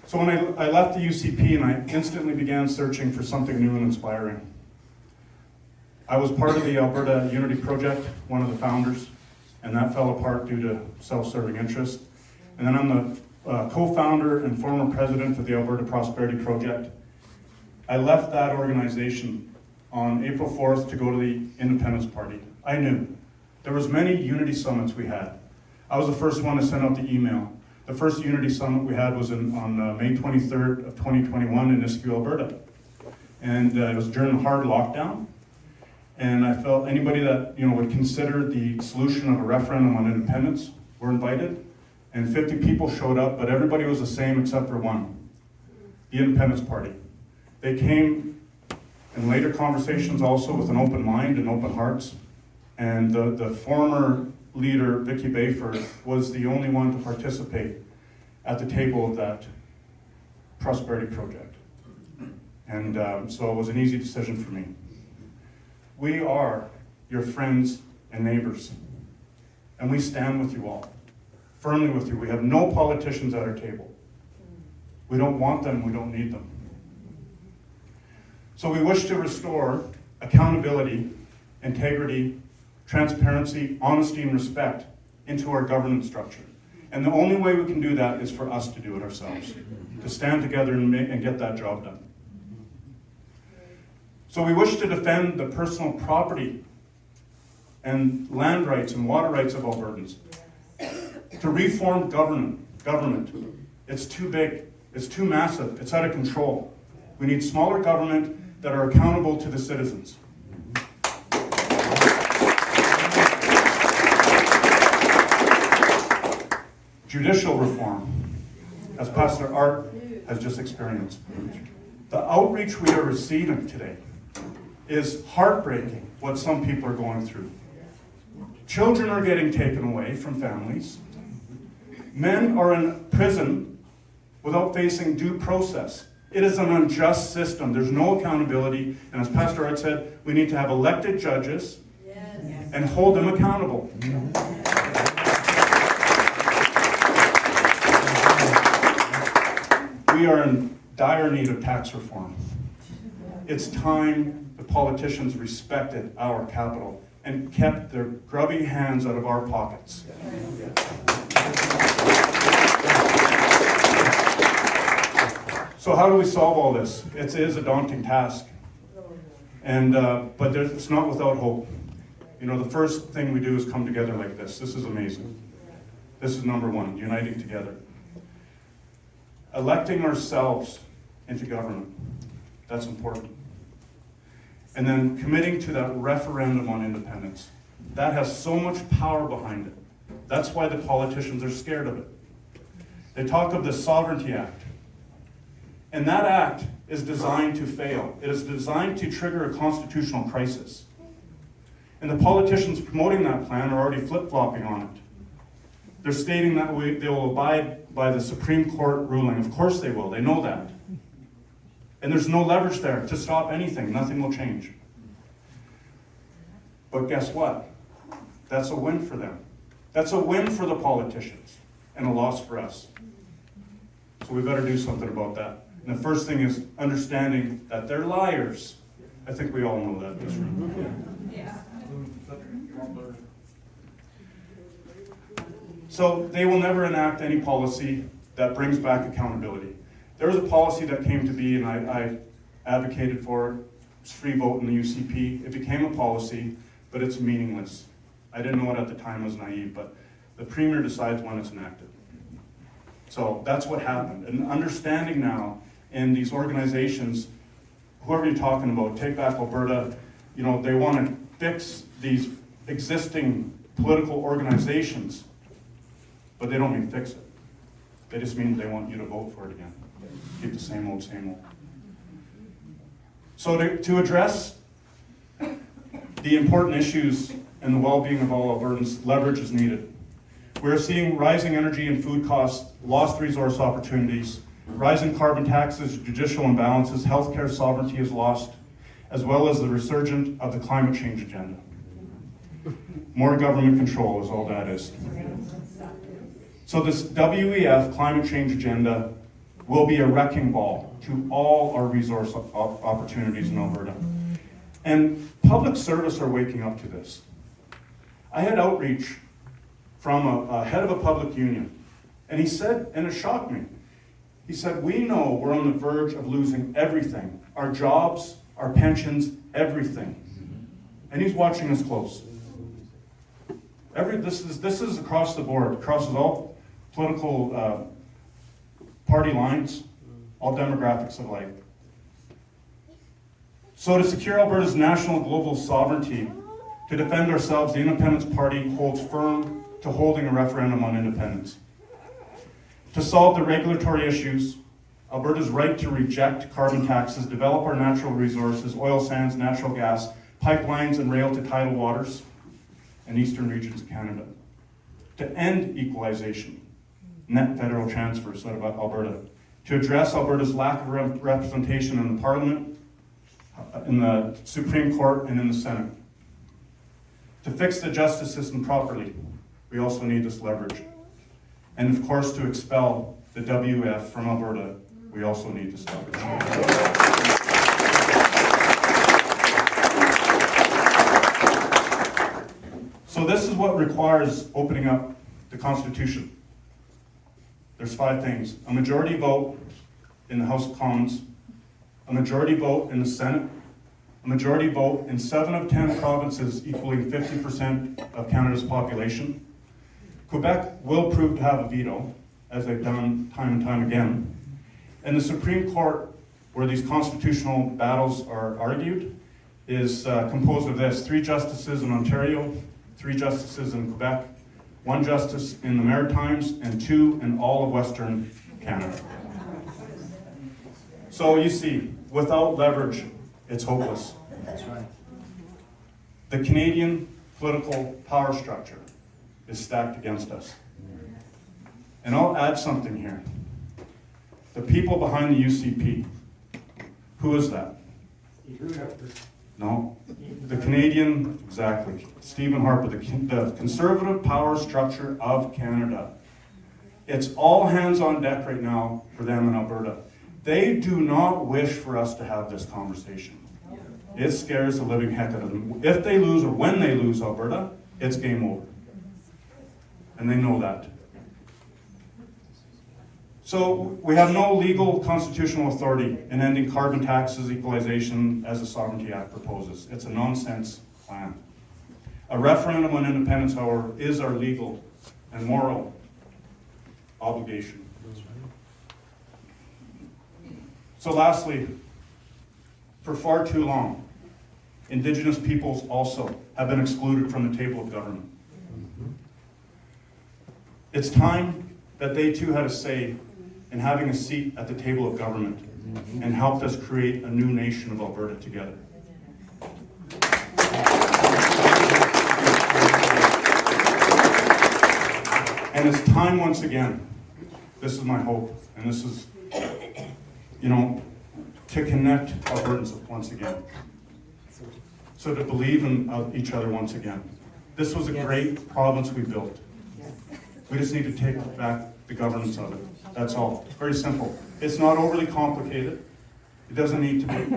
So when I left the UCP, and I instantly began searching for something new and inspiring. I was part of the Alberta Unity Project, one of the founders, and that fell apart due to self-serving interest. And then I'm the co-founder and former president of the Alberta Prosperity Project. I left that organization on April 4th to go to the Independence Party. I knew. There was many unity summits we had. I was the first one to send out the email. The first Unity Summit we had was on May 23rd of 2021 in Nisku, Alberta. And it was during the hard lockdown. And I felt anybody that would consider the solution of a referendum on independence were invited. And 50 people showed up, but everybody was the same except for one, the Independence Party. They came in later conversations also with an open mind and open hearts. And the former leader, Vicky Bayford, was the only one to participate at the table of that prosperity project. And so it was an easy decision for me. We are your friends and neighbors, and we stand with you all, firmly with you. We have no politicians at our table. We don't want them, we don't need them. So we wish to restore accountability, integrity, transparency, honesty, and respect into our governance structure. And the only way we can do that is for us to do it ourselves, to stand together and get that job done. So we wish to defend the personal property and land rights and water rights of Albertans. To reform government. It's too big, it's too massive, it's out of control. We need smaller government that are accountable to the citizens. Judicial reform, as Pastor Art has just experienced. The outreach we are receiving today is heartbreaking, what some people are going through. Children are getting taken away from families. Men are in prison without facing due process. It is an unjust system. There's no accountability. And as Pastor Art said, we need to have elected judges and hold them accountable. We are in dire need of tax reform. It's time the politicians respected our capital and kept their grubby hands out of our pockets. So how do we solve all this? It is a daunting task, but it's not without hope. The first thing we do is come together like this. This is amazing. This is number one, uniting together. Electing ourselves into government, that's important. And then committing to that referendum on independence. That has so much power behind it. That's why the politicians are scared of it. They talk of the Sovereignty Act. And that act is designed to fail. It is designed to trigger a constitutional crisis. And the politicians promoting that plan are already flip-flopping on it. They're stating that they will abide by the Supreme Court ruling. Of course they will. They know that. And there's no leverage there to stop anything. Nothing will change. But guess what? That's a win for them. That's a win for the politicians and a loss for us. So we better do something about that. And the first thing is understanding that they're liars. I think we all know that in this room. Yeah. So they will never enact any policy that brings back accountability. There was a policy that came to be, and I advocated for it. It's free vote in the UCP. It became a policy, but it's meaningless. I didn't know it at the time, I was naive, but the Premier decides when it's enacted. So that's what happened. And understanding now in these organizations, whoever you're talking about, Take Back Alberta, they want to fix these existing political organizations, but they don't mean fix it. They just mean they want you to vote for it again. Keep the same old, same old. So to address the important issues and the well-being of all Albertans, leverage is needed. We're seeing rising energy and food costs, lost resource opportunities, rising carbon taxes, judicial imbalances, healthcare sovereignty is lost, as well as the resurgence of the climate change agenda. More government control is all that is. So this WEF climate change agenda will be a wrecking ball to all our resource opportunities in Alberta. And public service are waking up to this. I had outreach from a head of a public union, and he said, and it shocked me, he said, we know we're on the verge of losing everything, our jobs, our pensions, everything. And he's watching us close. This is across the board, crosses all political party lines, all demographics of life. So to secure Alberta's national and global sovereignty, to defend ourselves, the Independence Party holds firm to holding a referendum on independence. To solve the regulatory issues, Alberta's right to reject carbon taxes, develop our natural resources, oil sands, natural gas, pipelines and rail to tidal waters, and eastern regions of Canada. To end equalization, net federal transfers out of Alberta. To address Alberta's lack of representation in the Parliament, in the Supreme Court, and in the Senate. To fix the justice system properly, we also need this leverage. And of course, to expel the WF from Alberta, we also need this leverage. So this is what requires opening up the Constitution. There's 5 things. A majority vote in the House of Commons, a majority vote in the Senate, a majority vote in 7 of 10 provinces equaling 50% of Canada's population. Quebec will prove to have a veto, as they've done time and time again. And the Supreme Court, where these constitutional battles are argued, is composed of this: 3 justices in Ontario, 3 justices in Quebec, 1 justice in the Maritimes, and 2 in all of Western Canada. So you see, without leverage, it's hopeless. That's right. The Canadian political power structure is stacked against us. And I'll add something here. The people behind the UCP, who is that? No, the Canadian, exactly, Stephen Harper, the conservative power structure of Canada. It's all hands on deck right now for them in Alberta. They do not wish for us to have this conversation. It scares the living heck out of them. If they lose, or when they lose Alberta, it's game over. And they know that. So we have no legal constitutional authority in ending carbon taxes equalization as the Sovereignty Act proposes. It's a nonsense plan. A referendum on independence, however, is our legal and moral obligation. So lastly, for far too long, Indigenous peoples also have been excluded from the table of government. It's time that they too had a say in having a seat at the table of government and helped us create a new nation of Alberta together. And it's time once again, this is my hope, and this is, to connect Albertans once again. So to believe in each other once again. This was a great province we built. We just need to take back the governance of it. That's all. It's very simple. It's not overly complicated. It doesn't need to be.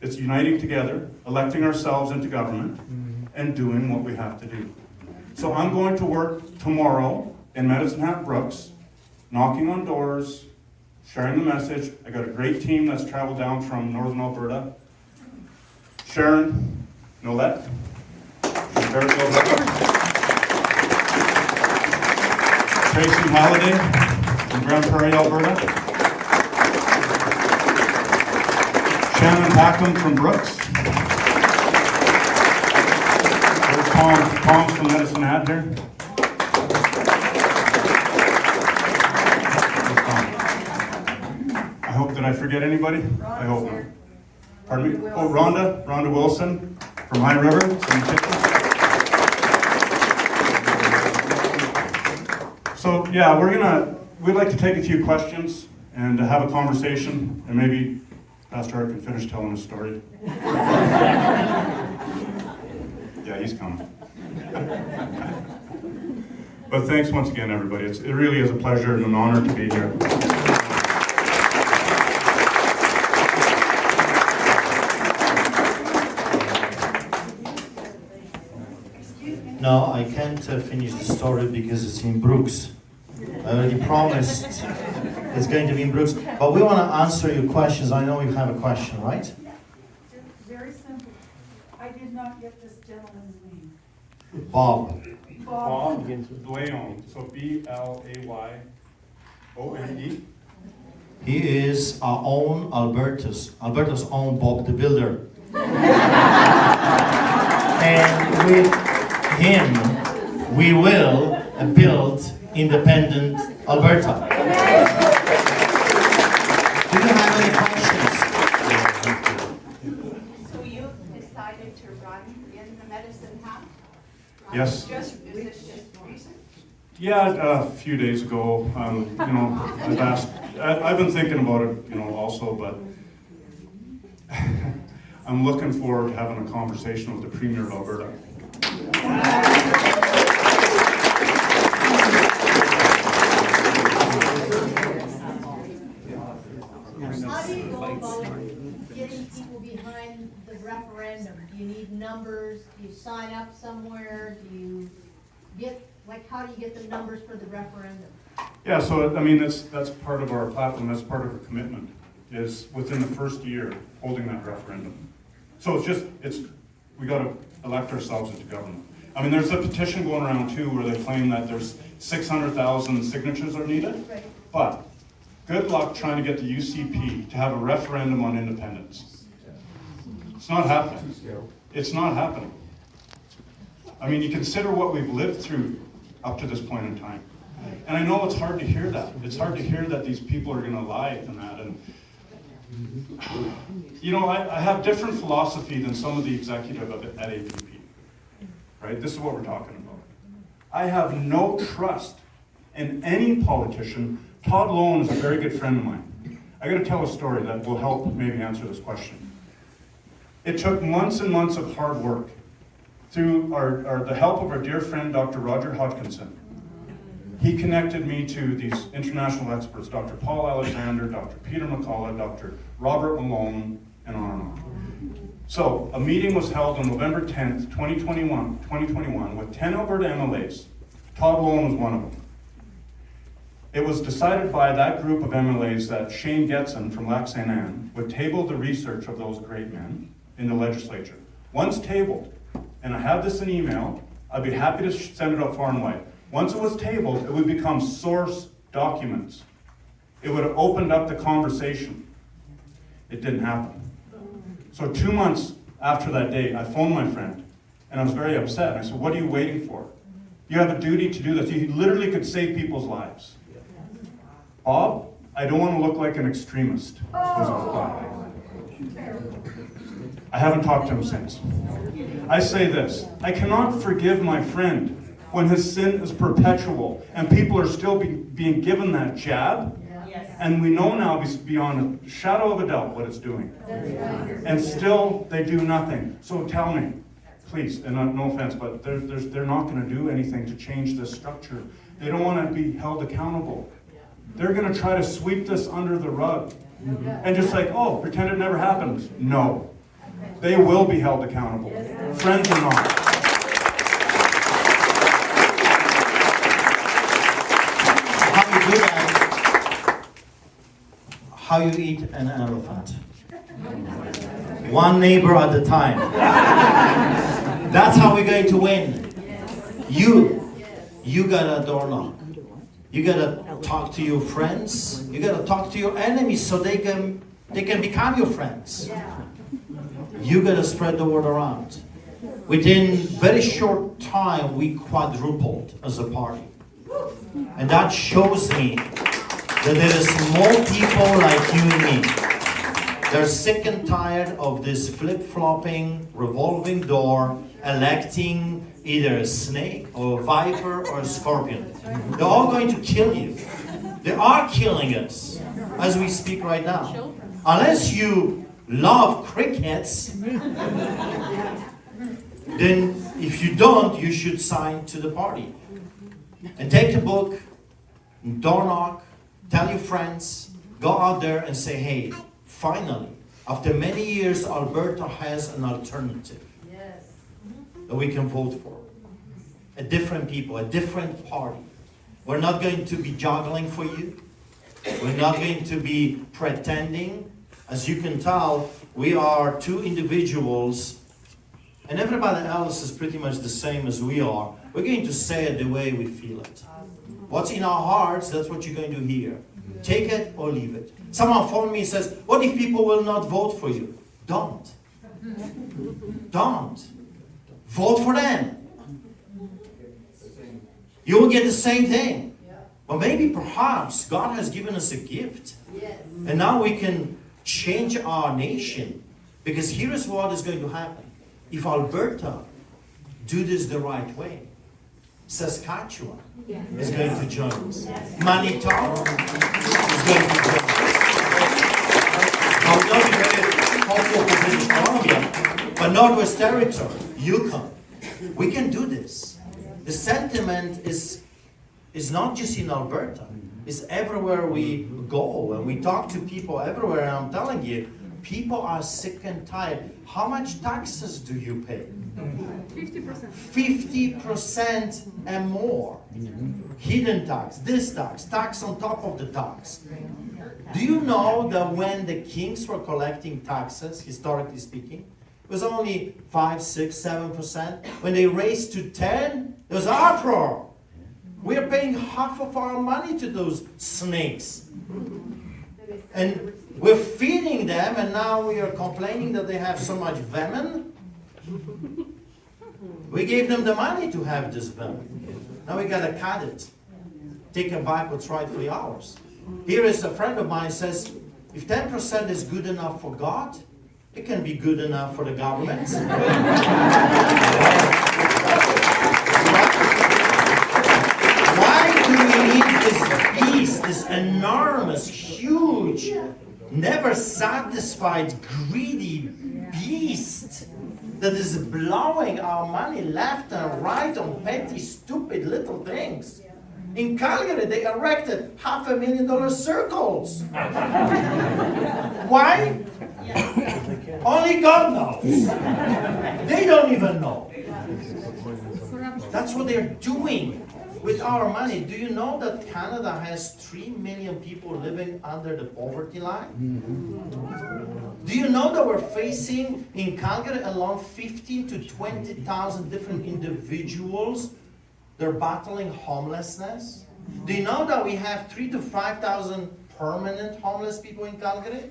It's uniting together, electing ourselves into government, and doing what we have to do. So I'm going to work tomorrow in Medicine Hat Brooks, knocking on doors, sharing the message. I got a great team that's traveled down from Northern Alberta. Sharon Nolette, Tracy Halliday from Grand Prairie, Alberta. Shannon Packham from Brooks. Tom's from Medicine Hat here. I hope, did I forget anybody? I hope not. Pardon me? Oh, Rhonda Wilson from High River. So yeah, we'd like to take a few questions and have a conversation, and maybe Pastor Art can finish telling his story. Yeah, he's coming. But thanks once again, everybody. It really is a pleasure and an honor to be here. No, I can't finish the story because it's in Brooks. I already promised it's going to be in Brooks. But we want to answer your questions. I know you have a question, right? Very simple. I did not get this gentleman's name. Bob. Bob Blayone, so B-L-A-Y-O-N-E. He is our own Alberta's own Bob the Builder. And with him, we will build independent Alberta. Do you have any questions? So you decided to run in the Medicine Hat? Yes. Is this just recent? Yeah, a few days ago, I've been thinking about it, also, but I'm looking forward to having a conversation with the Premier of Alberta. How do you go about getting people behind the referendum? Do you need numbers? Do you sign up somewhere? Do you get, how do you get the numbers for the referendum? Yeah, so that's part of our platform, that's part of our commitment, is within the first year holding that referendum. So we got to elect ourselves into government. There's a petition going around too where they claim that there's 600,000 signatures are needed, but good luck trying to get the UCP to have a referendum on independence. It's not happening. It's not happening. You consider what we've lived through up to this point in time. And I know it's hard to hear that. It's hard to hear that these people are going to lie and that. And I have different philosophy than some of the executive at APP. Right? This is what we're talking about. I have no trust in any politician. Todd Lowen is a very good friend of mine. I got to tell a story that will help maybe answer this question. It took months and months of hard work through the help of our dear friend, Dr. Roger Hodgkinson. He connected me to these international experts, Dr. Paul Alexander, Dr. Peter McCullough, Dr. Robert Malone, and on and on. So, a meeting was held on November 10th, 2021 with 10 Alberta MLAs. Todd Lowen was one of them. It was decided by that group of MLAs that Shane Getson from Lac St. Anne would table the research of those great men in the legislature. Once tabled, and I have this in email, I'd be happy to send it out far and wide. Once it was tabled, it would become source documents. It would have opened up the conversation. It didn't happen. So 2 months after that day, I phoned my friend, and I was very upset. I said, what are you waiting for? You have a duty to do this. You literally could save people's lives. Bob, I don't want to look like an extremist, was his reply. I haven't talked to him since. I say this, I cannot forgive my friend when his sin is perpetual and people are still being given that jab. And we know now beyond a shadow of a doubt what it's doing. And still they do nothing. So tell me, please, and no offense, but they're not going to do anything to change this structure. They don't want to be held accountable. They're going to try to sweep this under the rug. And just pretend it never happened. No. They will be held accountable. Friends or not. How you do that? How you eat an elephant? One neighbor at a time. That's how we're going to win. You gotta door knock. You gotta talk to your friends. You gotta talk to your enemies so they can become your friends. You gotta spread the word around. Within very short time, we quadrupled as a party. And that shows me that there is more people like you and me. They're sick and tired of this flip-flopping, revolving door, electing either a snake or a viper or a scorpion. They're all going to kill you. They are killing us as we speak right now. Unless you love crickets, then if you don't, you should sign to the party. And take the book, door knock, tell your friends, go out there and say, hey, finally, after many years, Alberta has an alternative that we can vote for. A different people, a different party. We're not going to be juggling for you. We're not going to be pretending. As you can tell, we are two individuals, and everybody else is pretty much the same as we are. We're going to say it the way we feel it. What's in our hearts, that's what you're going to hear. Take it or leave it. Someone phoned me and says, what if people will not vote for you? Don't. Don't. Vote for them. You will get the same thing. But maybe perhaps God has given us a gift. And now we can change our nation. Because here is what is going to happen. If Alberta do this the right way, Saskatchewan is going to join us. Manitoba is going to join us. I will not be very hopeful for British Columbia, but Northwest Territory, Yukon, we can do this. The sentiment is not just in Alberta. It's everywhere we go, and we talk to people everywhere, and I'm telling you, people are sick and tired. How much taxes do you pay? 50%. 50% and more. Hidden tax, this tax on top of the tax. Do you know that when the kings were collecting taxes, historically speaking, it was only 5, 6, 7%. When they raised to 10, there was uproar. We are paying half of our money to those snakes. And we're feeding them, and now we are complaining that they have so much venom. We gave them the money to have this venom. Now we gotta cut it. Take it back what's rightfully ours. Here is a friend of mine says, if 10% is good enough for God, it can be good enough for the government. Why do we need this beast, this enormous, huge, never satisfied, greedy beast that is blowing our money left and right on petty, stupid little things? In Calgary, they erected $500,000 circles. Why? Only God knows. They don't even know. That's what they're doing with our money. Do you know that Canada has 3 million people living under the poverty line? Do you know that we're facing in Calgary alone 15 to 20,000 different individuals? They're battling homelessness. Do you know that we have 3,000 to 5,000 permanent homeless people in Calgary?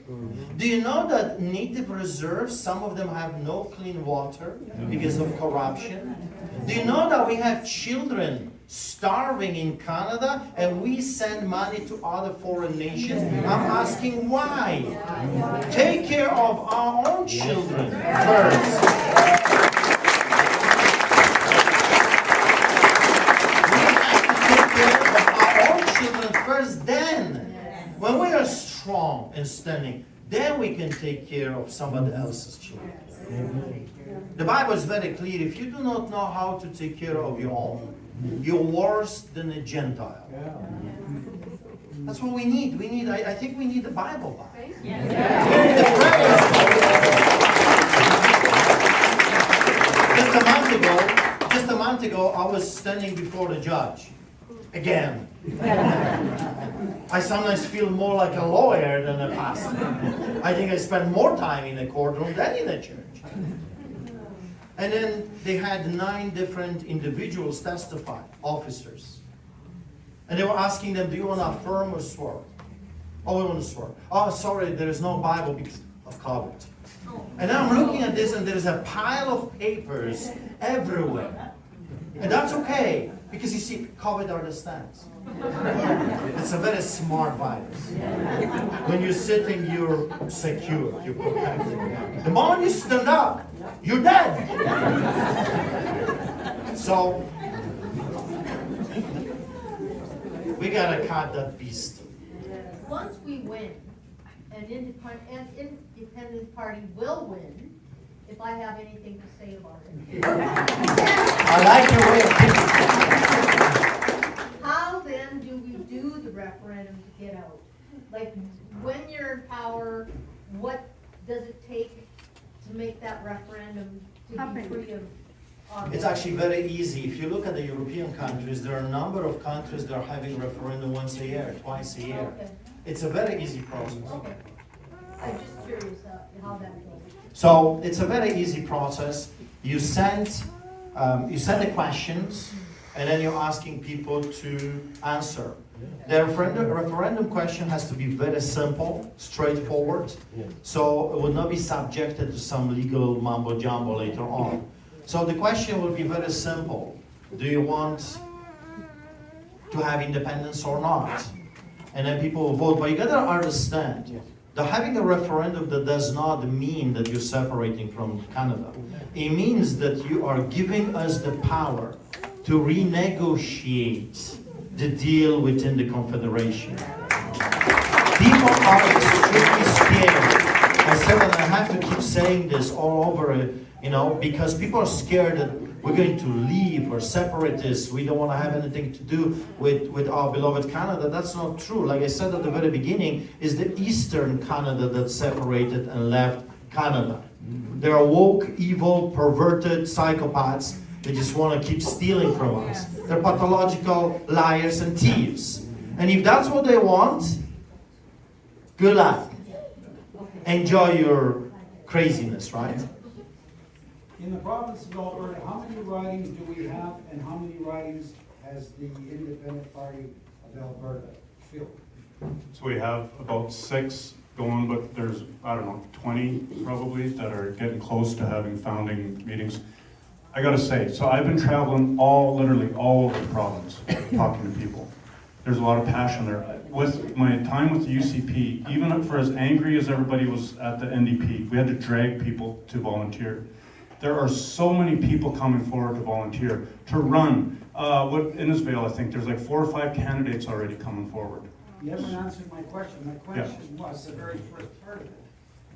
Do you know that native reserves, some of them have no clean water because of corruption? Do you know that we have children starving in Canada and we send money to other foreign nations? I'm asking why? Take care of our own children first. First, then, when we are strong and standing, then we can take care of somebody else's children. The Bible is very clear. If you do not know how to take care of your own, you're worse than a Gentile. That's what we need. I think we need the Bible back. Just a month ago, I was standing before the judge. Again. I sometimes feel more like a lawyer than a pastor. I think I spend more time in a courtroom than in a church. And then they had 9 different individuals testify, officers. And they were asking them, do you want to affirm or swear? Oh, we want to swear. Oh, sorry, there is no Bible. of COVID. And I'm looking at this and there's a pile of papers everywhere. And that's okay, because you see, COVID understands. It's a very smart virus. When you're sitting, you're secure, you're protected. The moment you stand up, you're dead. So, we gotta cut that beast. Once we win, an independent party will win, if I have anything to say about it. I like your way of thinking. How then do we do the referendum to get out? Like, when you're in power, what does it take to make that referendum to be free of? It's actually very easy. If you look at the European countries, there are a number of countries that are having referendum once a year, twice a year. Okay. It's a very easy process. Okay. I'm just curious how that goes. So it's a very easy process. You send the questions, and then you're asking people to answer. The referendum question has to be very simple, straightforward, so it will not be subjected to some legal mumbo jumbo later on. So the question will be very simple. Do you want to have independence or not? And then people will vote. But you gotta understand, that having a referendum, that does not mean that you're separating from Canada. It means that you are giving us the power to renegotiate the deal within the Confederation. People are extremely scared. I said that I have to keep saying this all over, because people are scared that we're going to leave or separatists. We don't want to have anything to do with our beloved Canada. That's not true. Like I said at the very beginning, it's the Eastern Canada that separated and left Canada. There are woke, evil, perverted psychopaths that just want to keep stealing from us. They're pathological liars and thieves. And if that's what they want, good luck. Enjoy your craziness, right? In the province of Alberta, how many ridings do we have, and how many ridings has the Independent Party of Alberta filled? So we have about 6 going, but there's, 20 probably that are getting close to having founding meetings. I gotta say, so I've been traveling literally all over the province, talking to people. There's a lot of passion there. With my time with the UCP, even for as angry as everybody was at the NDP, we had to drag people to volunteer. There are so many people coming forward to volunteer, to run. In Innisfail, I think there's like 4 or 5 candidates already coming forward. You haven't answered my question. My question was, the very first part of it,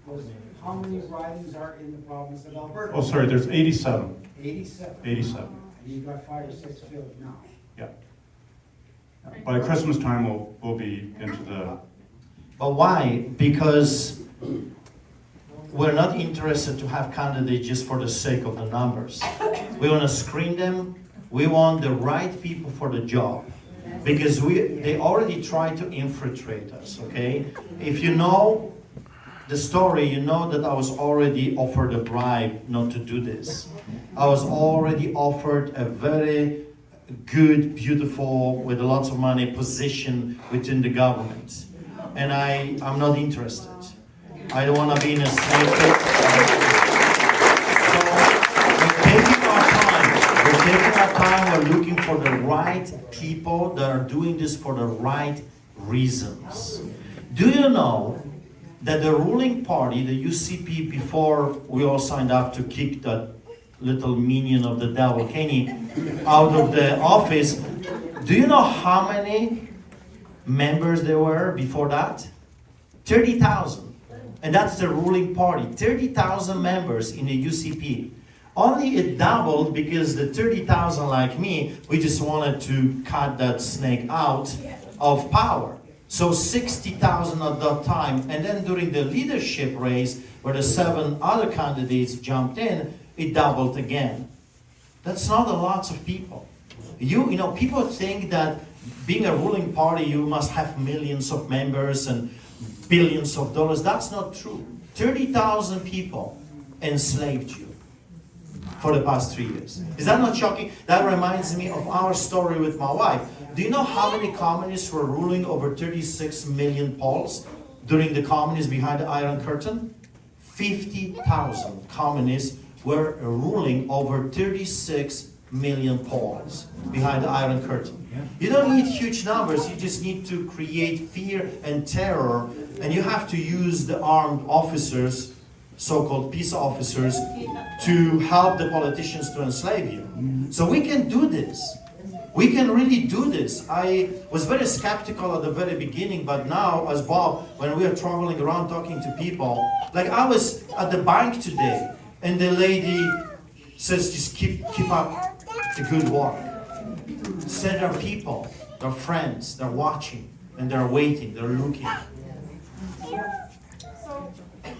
was how many ridings are in the province of Alberta? Oh, sorry, there's 87. 87. 87. And you've got 5 or 6 filled now. Yeah. By Christmas time, we'll be into the... But why? Because we're not interested to have candidates just for the sake of the numbers. We want to screen them. We want the right people for the job. Because they already tried to infiltrate us, okay? If you know the story, you know that I was already offered a bribe not to do this. I was already offered a very good, beautiful, with lots of money position within the government. And I'm not interested. I don't want to be in a slave pit. So we're taking our time. We're taking our time. We're looking for the right people that are doing this for the right reasons. Do you know that the ruling party, the UCP, before we all signed up to kick that little minion of the devil, Kenny, out of the office, do you know how many members there were before that? 30,000. And that's the ruling party. 30,000 members in the UCP. Only it doubled because the 30,000 like me, we just wanted to cut that snake out of power. So 60,000 at that time. And then during the leadership race, where the 7 other candidates jumped in, it doubled again. That's not a lot of people. You know, people think that being a ruling party, you must have millions of members and billions of dollars. That's not true. 30,000 people enslaved you for the past 3 years. Is that not shocking? That reminds me of our story with my wife. Do you know how many communists were ruling over 36 million Poles during the communists behind the Iron Curtain? 50,000 communists were ruling over 36 million Poles behind the Iron Curtain. You don't need huge numbers, you just need to create fear and terror, and you have to use the armed officers, so-called peace officers, to help the politicians to enslave you. So we can do this. We can really do this. I was very skeptical at the very beginning, but now, as Bob, when we are traveling around talking to people, like I was at the bank today, and the lady says, just keep up the good work. Say there are people, they're friends, they're watching, and they're waiting, they're looking. So,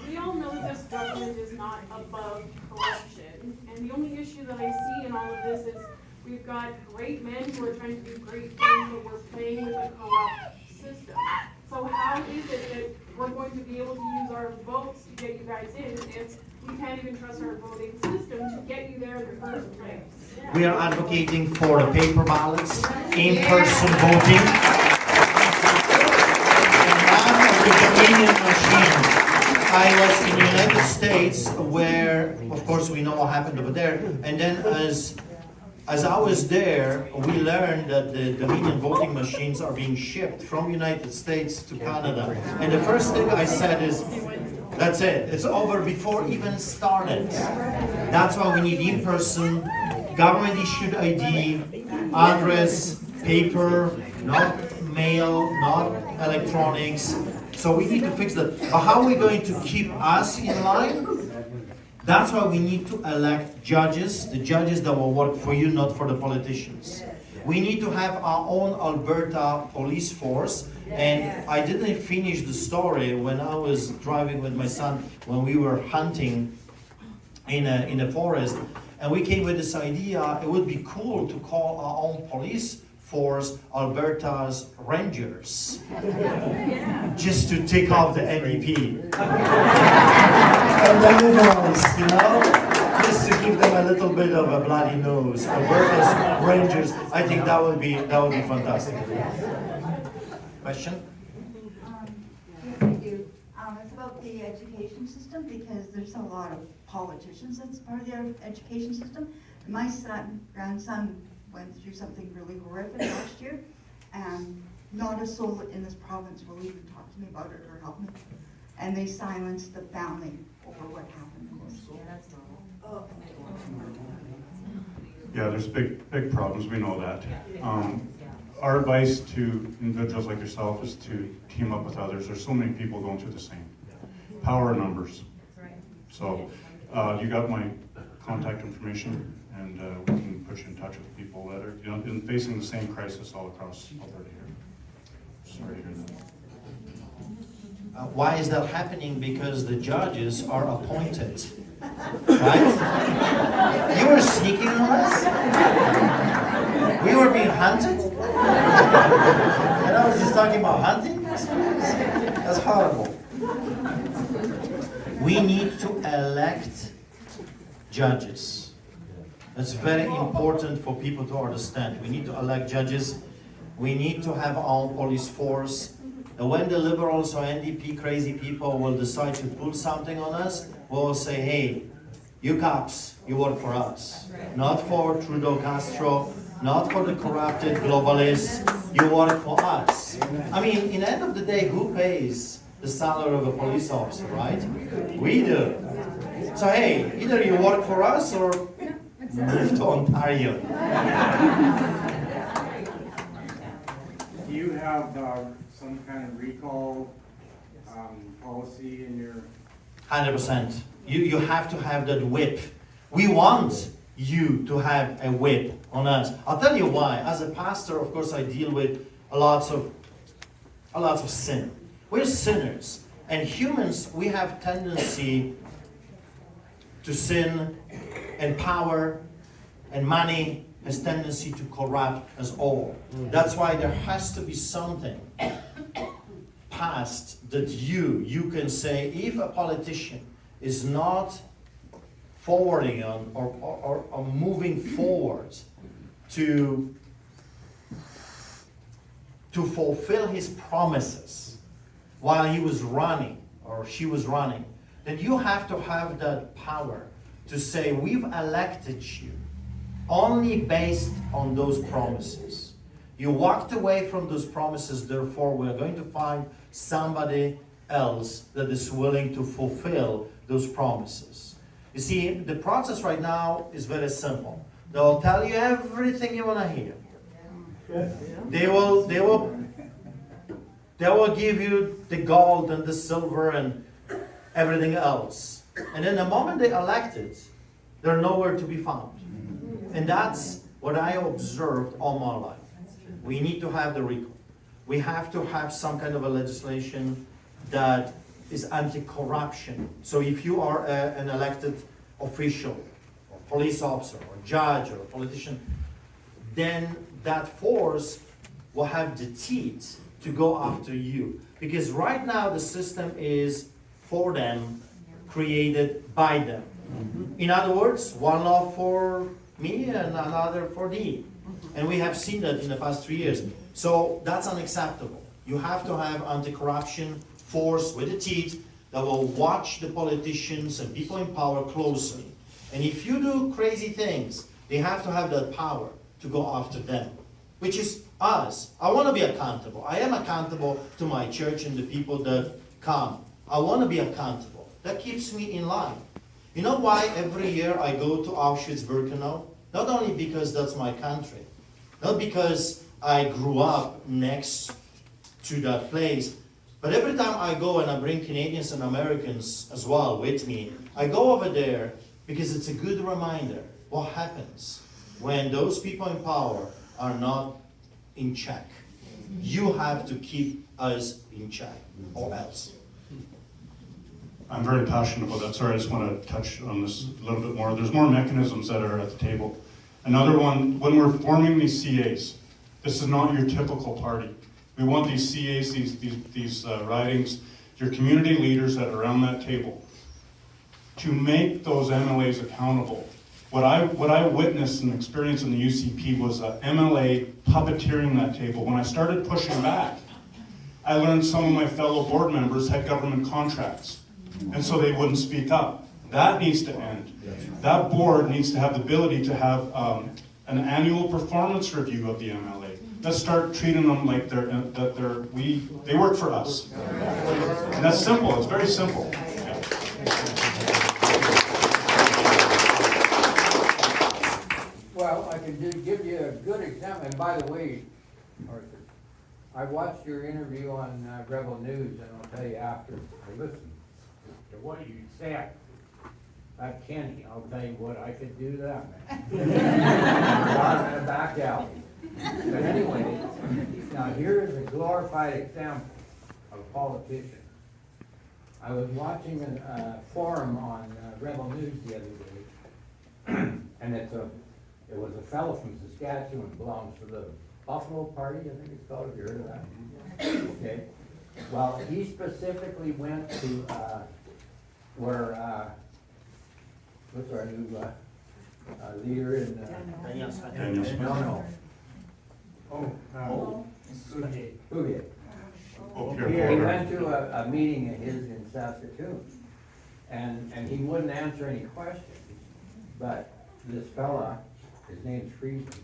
we all know that this government is not above corruption, and the only issue that I see in all of this is we've got great men who are trying to do great things, but we're playing with a corrupt system. So how is it that we're going to be able to use our votes to get you guys in if we can't even trust our voting system to get you there in the first place? We are advocating for the paper ballots, in-person voting, and the Dominion machine. I was in the United States where, of course, we know what happened over there, and then as I was there, we learned that the Dominion voting machines are being shipped from United States to Canada. And the first thing I said is, that's it, it's over before even started. That's why we need in-person, government-issued ID, address, paper, not mail, not electronics. So we need to fix that. But how are we going to keep us in line? That's why we need to elect judges, the judges that will work for you, not for the politicians. We need to have our own Alberta police force. And I didn't finish the story when I was driving with my son when we were hunting in a forest. And we came with this idea, it would be cool to call our own police force Alberta's Rangers. Just to take off the NDP. And the Liberals, you know? Just to give them a little bit of a bloody nose. Alberta's Rangers, I think that would be fantastic. Question? Thank you. It's about the education system, because there's a lot of politicians that's part of the education system. My grandson went through something really horrific last year, and not a soul in this province will even talk to me about it or help me. And they silenced the family over what happened in this school. Yeah, there's big problems, we know that. Our advice to individuals like yourself is to team up with others. There's so many people going through the same. Power in numbers. So you got my contact information, and we can put you in touch with people that are facing the same crisis all across Alberta here. Sorry to hear that. Why is that happening? Because the judges are appointed. Right? You were sneaking on us? We were being hunted? And I was just talking about hunting? That's horrible. We need to elect judges. It's very important for people to understand. We need to elect judges. We need to have our own police force. And when the Liberals or NDP crazy people will decide to pull something on us, we'll say, hey, you cops, you work for us. Not for Trudeau Castro, not for the corrupted globalists, you work for us. I mean, in the end of the day, who pays the salary of a police officer, right? We do. So hey, either you work for us or move to Ontario. Do you have some kind of recall policy in your... 100%. You have to have that whip. We want you to have a whip on us. I'll tell you why. As a pastor, of course, I deal with a lot of sin. We're sinners. And humans, we have tendency to sin, and power and money has tendency to corrupt us all. That's why there has to be something passed that you can say, if a politician is not forwarding on or moving forward to fulfill his promises while he was running or she was running, then you have to have that power to say, we've elected you only based on those promises. You walked away from those promises, therefore we're going to find somebody else that is willing to fulfill those promises. You see, the process right now is very simple. They'll tell you everything you want to hear. They will give you the gold and the silver and everything else. And then the moment they elect it, they're nowhere to be found. And that's what I observed all my life. We need to have the recall. We have to have some kind of a legislation that is anti-corruption. So if you are an elected official, or police officer, or judge, or politician, then that force will have the teeth to go after you. Because right now the system is for them, created by them. In other words, one law for me and another for thee. And we have seen that in the past 3 years. So that's unacceptable. You have to have anti-corruption force with the teeth that will watch the politicians and people in power closely. And if you do crazy things, they have to have that power to go after them, which is us. I want to be accountable. I am accountable to my church and the people that come. I want to be accountable. That keeps me in line. You know why every year I go to Auschwitz-Birkenau? Not only because that's my country, not because I grew up next to that place, but every time I go, and I bring Canadians and Americans as well with me, I go over there because it's a good reminder what happens when those people in power are not in check. You have to keep us in check, or else. I'm very passionate about that. Sorry, I just want to touch on this a little bit more. There's more mechanisms that are at the table. Another one, when we're forming these CAs, this is not your typical party. We want these CAs, these ridings, your community leaders that are around that table, to make those MLAs accountable. What I witnessed and experienced in the UCP was MLA puppeteering that table. When I started pushing back, I learned some of my fellow board members had government contracts, and so they wouldn't speak up. That needs to end. That board needs to have the ability to have an annual performance review of the MLA. Let's start treating them like they work for us. And that's simple. It's very simple. Well, I can give you a good example. And by the way, Arthur, I watched your interview on Rebel News, and I'll tell you after I listened to what you said. That Kenny, I'll tell you what, I could do that, man. I'm in a back alley. But anyway, now here is a glorified example of a politician. I was watching a forum on Rebel News the other day, and it was a fellow from Saskatchewan, belongs to the Buffalo Party, I think it's called. Have you heard of that? Okay. Well, he specifically went to where what's our new leader in no. Bouvier. He went to a meeting of his in Saskatoon, and he wouldn't answer any questions. But this fella, his name's Friesen,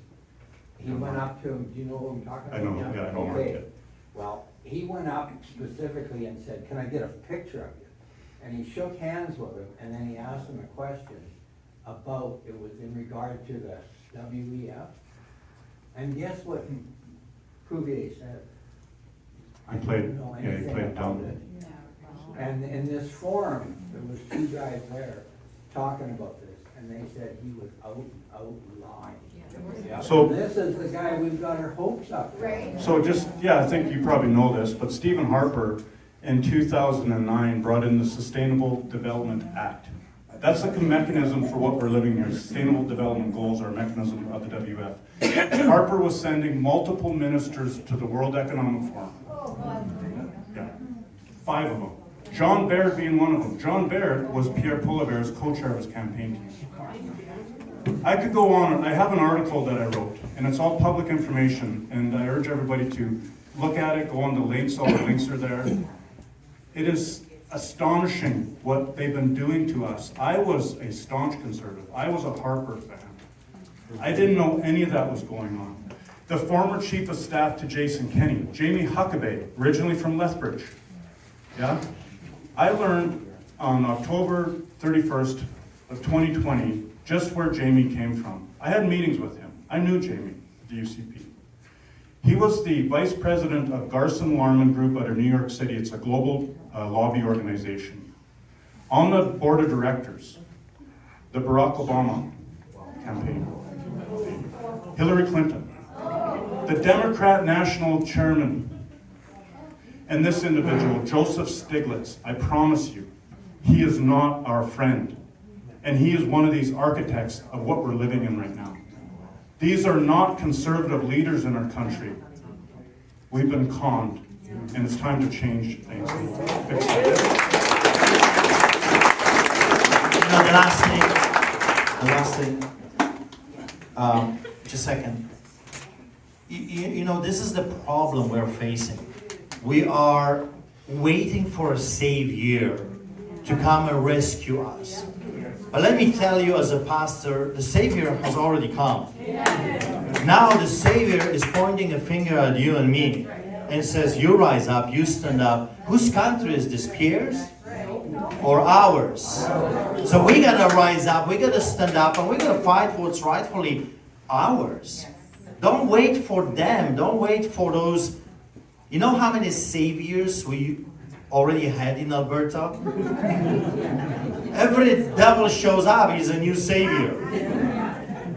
he went up to him. Do you know who I'm talking about? I know, yeah, I know. Okay. Well, he went up specifically and said, "Can I get a picture of you?" And he shook hands with him, and then he asked him a question about, it was in regard to the WEF. And guess what Bouvier said? He played dumb. And in this forum, there was two guys there talking about this, and they said he was out lying. So this is the guy we've got our hopes up. Right. So I think you probably know this, but Stephen Harper in 2009 brought in the Sustainable Development Act. That's like a mechanism for what we're living here. Sustainable Development Goals are a mechanism of the WF. Harper was sending multiple ministers to the World Economic Forum. Yeah, 5 of them. John Baird being one of them. John Baird was Pierre Poilievre's co-chair of his campaign team. I could go on. I have an article that I wrote, and it's all public information, and I urge everybody to look at it, go on the links, all the links are there. It is astonishing what they've been doing to us. I was a staunch conservative. I was a Harper fan. I didn't know any of that was going on. The former chief of staff to Jason Kenney, Jamie Huckabee, originally from Lethbridge. Yeah? I learned on October 31st of 2020 just where Jamie came from. I had meetings with him. I knew Jamie, the UCP. He was the vice president of Garson Larman Group out of New York City. It's a global lobby organization. On the board of directors, the Barack Obama campaign, Hillary Clinton, the Democrat national chairman, and this individual, Joseph Stiglitz. I promise you, he is not our friend. And he is one of these architects of what we're living in right now. These are not conservative leaders in our country. We've been conned, and it's time to change things. The last thing, just a second. You know, this is the problem we're facing. We are waiting for a savior to come and rescue us. But let me tell you, as a pastor, the Savior has already come. Now the Savior is pointing a finger at you and me and says, you rise up, you stand up. Whose country is this, Pierre's or ours? So we gotta rise up, we gotta stand up, and we gotta fight for what's rightfully ours. Don't wait for them, don't wait for those. You know how many saviors we already had in Alberta? Every devil shows up, he's a new savior.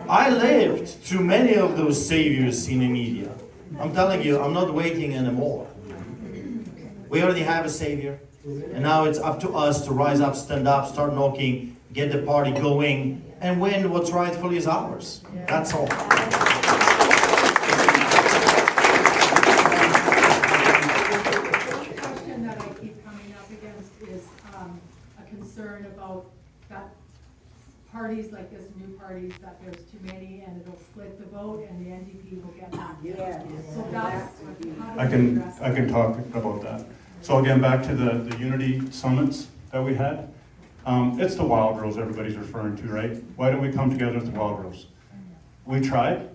I lived through many of those saviors in the media. I'm telling you, I'm not waiting anymore. We already have a savior. And now it's up to us to rise up, stand up, start knocking, get the party going, and win what's rightfully is ours. That's all. About that parties like this, new parties, that there's too many and it'll split the vote and the NDP will get that. Yeah. So that's, I can talk about that. So again, back to the unity summits that we had. It's the Wild Rose everybody's referring to, right? Why don't we come together with the Wild Rose? We tried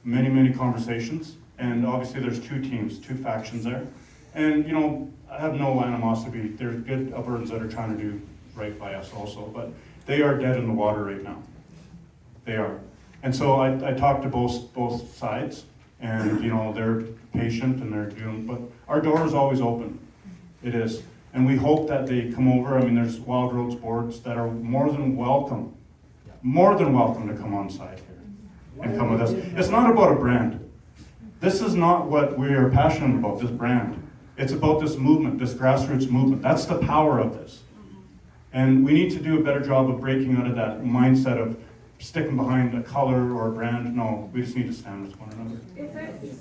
many conversations, and obviously there's two teams, two factions there. And you know, I have no animosity. There's good Albertans that are trying to do right by us also, but they are dead in the water right now. They are. And so I talked to both sides, and you know, they're patient and they're doing, but our door is always open. It is. And we hope that they come over. I mean, there's Wild Roads boards that are more than welcome to come on site here and come with us. It's not about a brand. This is not what we are passionate about, this brand. It's about this movement, this grassroots movement. That's the power of this. And we need to do a better job of breaking out of that mindset of sticking behind a color or a brand. No, we just need to stand with one another.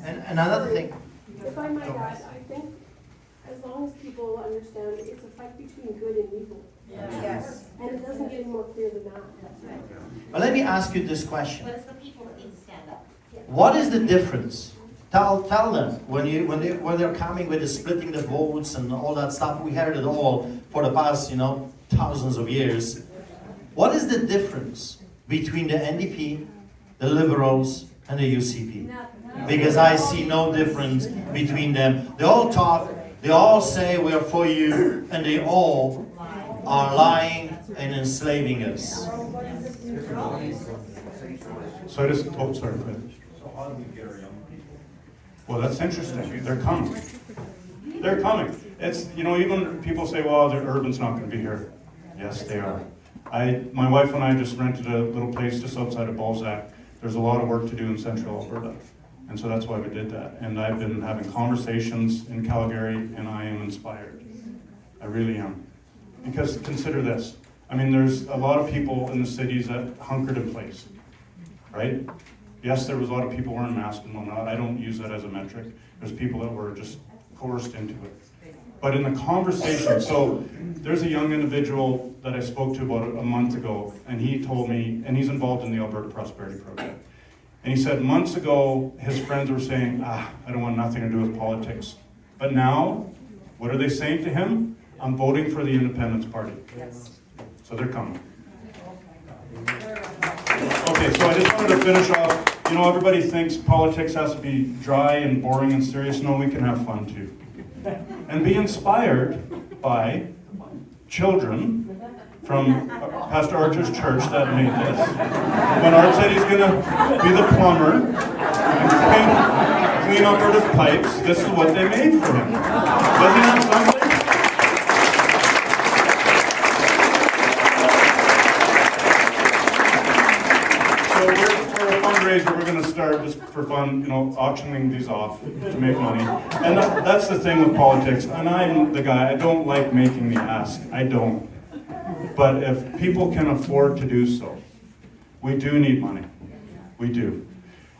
And another thing. If I might add, I think as long as people understand it's a fight between good and evil. Yes. And it doesn't get any more clear than that. But let me ask you this question. But it's the people that need to stand up. What is the difference? Tell them when they're coming with the splitting the votes and all that stuff. We heard it all for the past, thousands of years. What is the difference between the NDP, the Liberals, and the UCP? Because I see no difference between them. They all talk, they all say we are for you, and they all are lying and enslaving us. So I just, sorry, go ahead. Well, that's interesting. They're coming. They're coming. It's, even people say, well, the urban's not going to be here. Yes, they are. My wife and I just rented a little place just outside of Balzac. There's a lot of work to do in central Alberta. And so that's why we did that. And I've been having conversations in Calgary, and I am inspired. I really am. Because consider this. I mean, there's a lot of people in the cities that hunkered in place, right? Yes, there was a lot of people wearing masks and whatnot. I don't use that as a metric. There's people that were just coerced into it. But in the conversation, so there's a young individual that I spoke to about a month ago, and he told me, and he's involved in the Alberta Prosperity Project. And he said months ago, his friends were saying, I don't want nothing to do with politics. But now, what are they saying to him? I'm voting for the Independence Party. So they're coming. Okay, so I just wanted to finish off, you know, everybody thinks politics has to be dry and boring and serious. No, we can have fun too. And be inspired by children from Pastor Artur's church that made this. When Art said he's gonna be the plumber and clean Alberta's pipes, this is what they made for him. Doesn't that something? So for a fundraiser, we're going to start just for fun, you know, auctioning these off to make money. And that's the thing with politics. And I'm the guy, I don't like making the ask. I don't. But if people can afford to do so, we do need money. We do.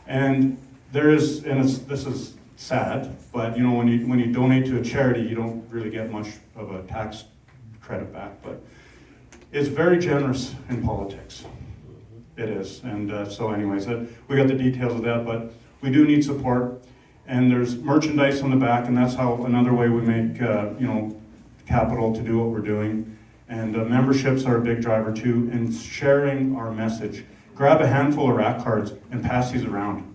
And there is, and this is sad, but you know, when you donate to a charity, you don't really get much of a tax credit back. But it's very generous in politics. It is, and so anyways, we got the details of that, but we do need support, and there's merchandise on the back, and that's how another way we make, you know, capital to do what we're doing, and memberships are a big driver too, and sharing our message. Grab a handful of rack cards and pass these around,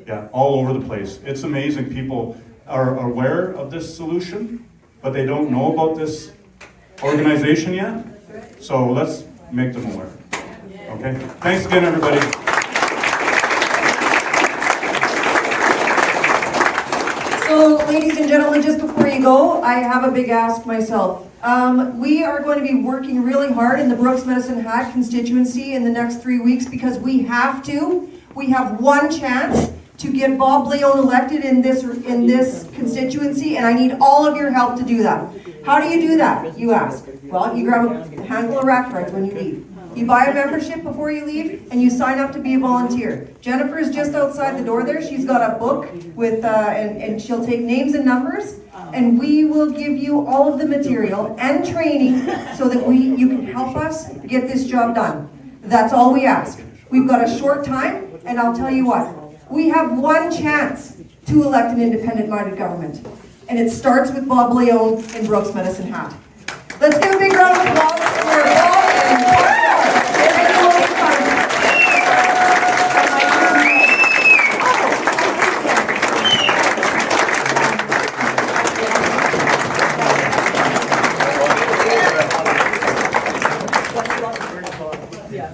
yeah, all over the place. It's amazing, people are aware of this solution, but they don't know about this organization yet, so let's make them aware. Okay, thanks again, everybody. So, ladies and gentlemen, just before you go, I have a big ask myself. We are going to be working really hard in the Brooks Medicine Hat constituency in the next 3 weeks because we have to. We have one chance to get Bob Blayone elected in this constituency, and I need all of your help to do that. How do you do that, you ask? Well, you grab a handful of rack cards when you leave. You buy a membership before you leave, and you sign up to be a volunteer. Jennifer is just outside the door there. She's got a book with, and she'll take names and numbers, and we will give you all of the material and training so that you can help us get this job done. That's all we ask. We've got a short time, and I'll tell you what, we have one chance to elect an independent-minded government, and it starts with Bob Blayone and Brooks Medicine Hat. Let's give a big round of applause for Bob and Yeah.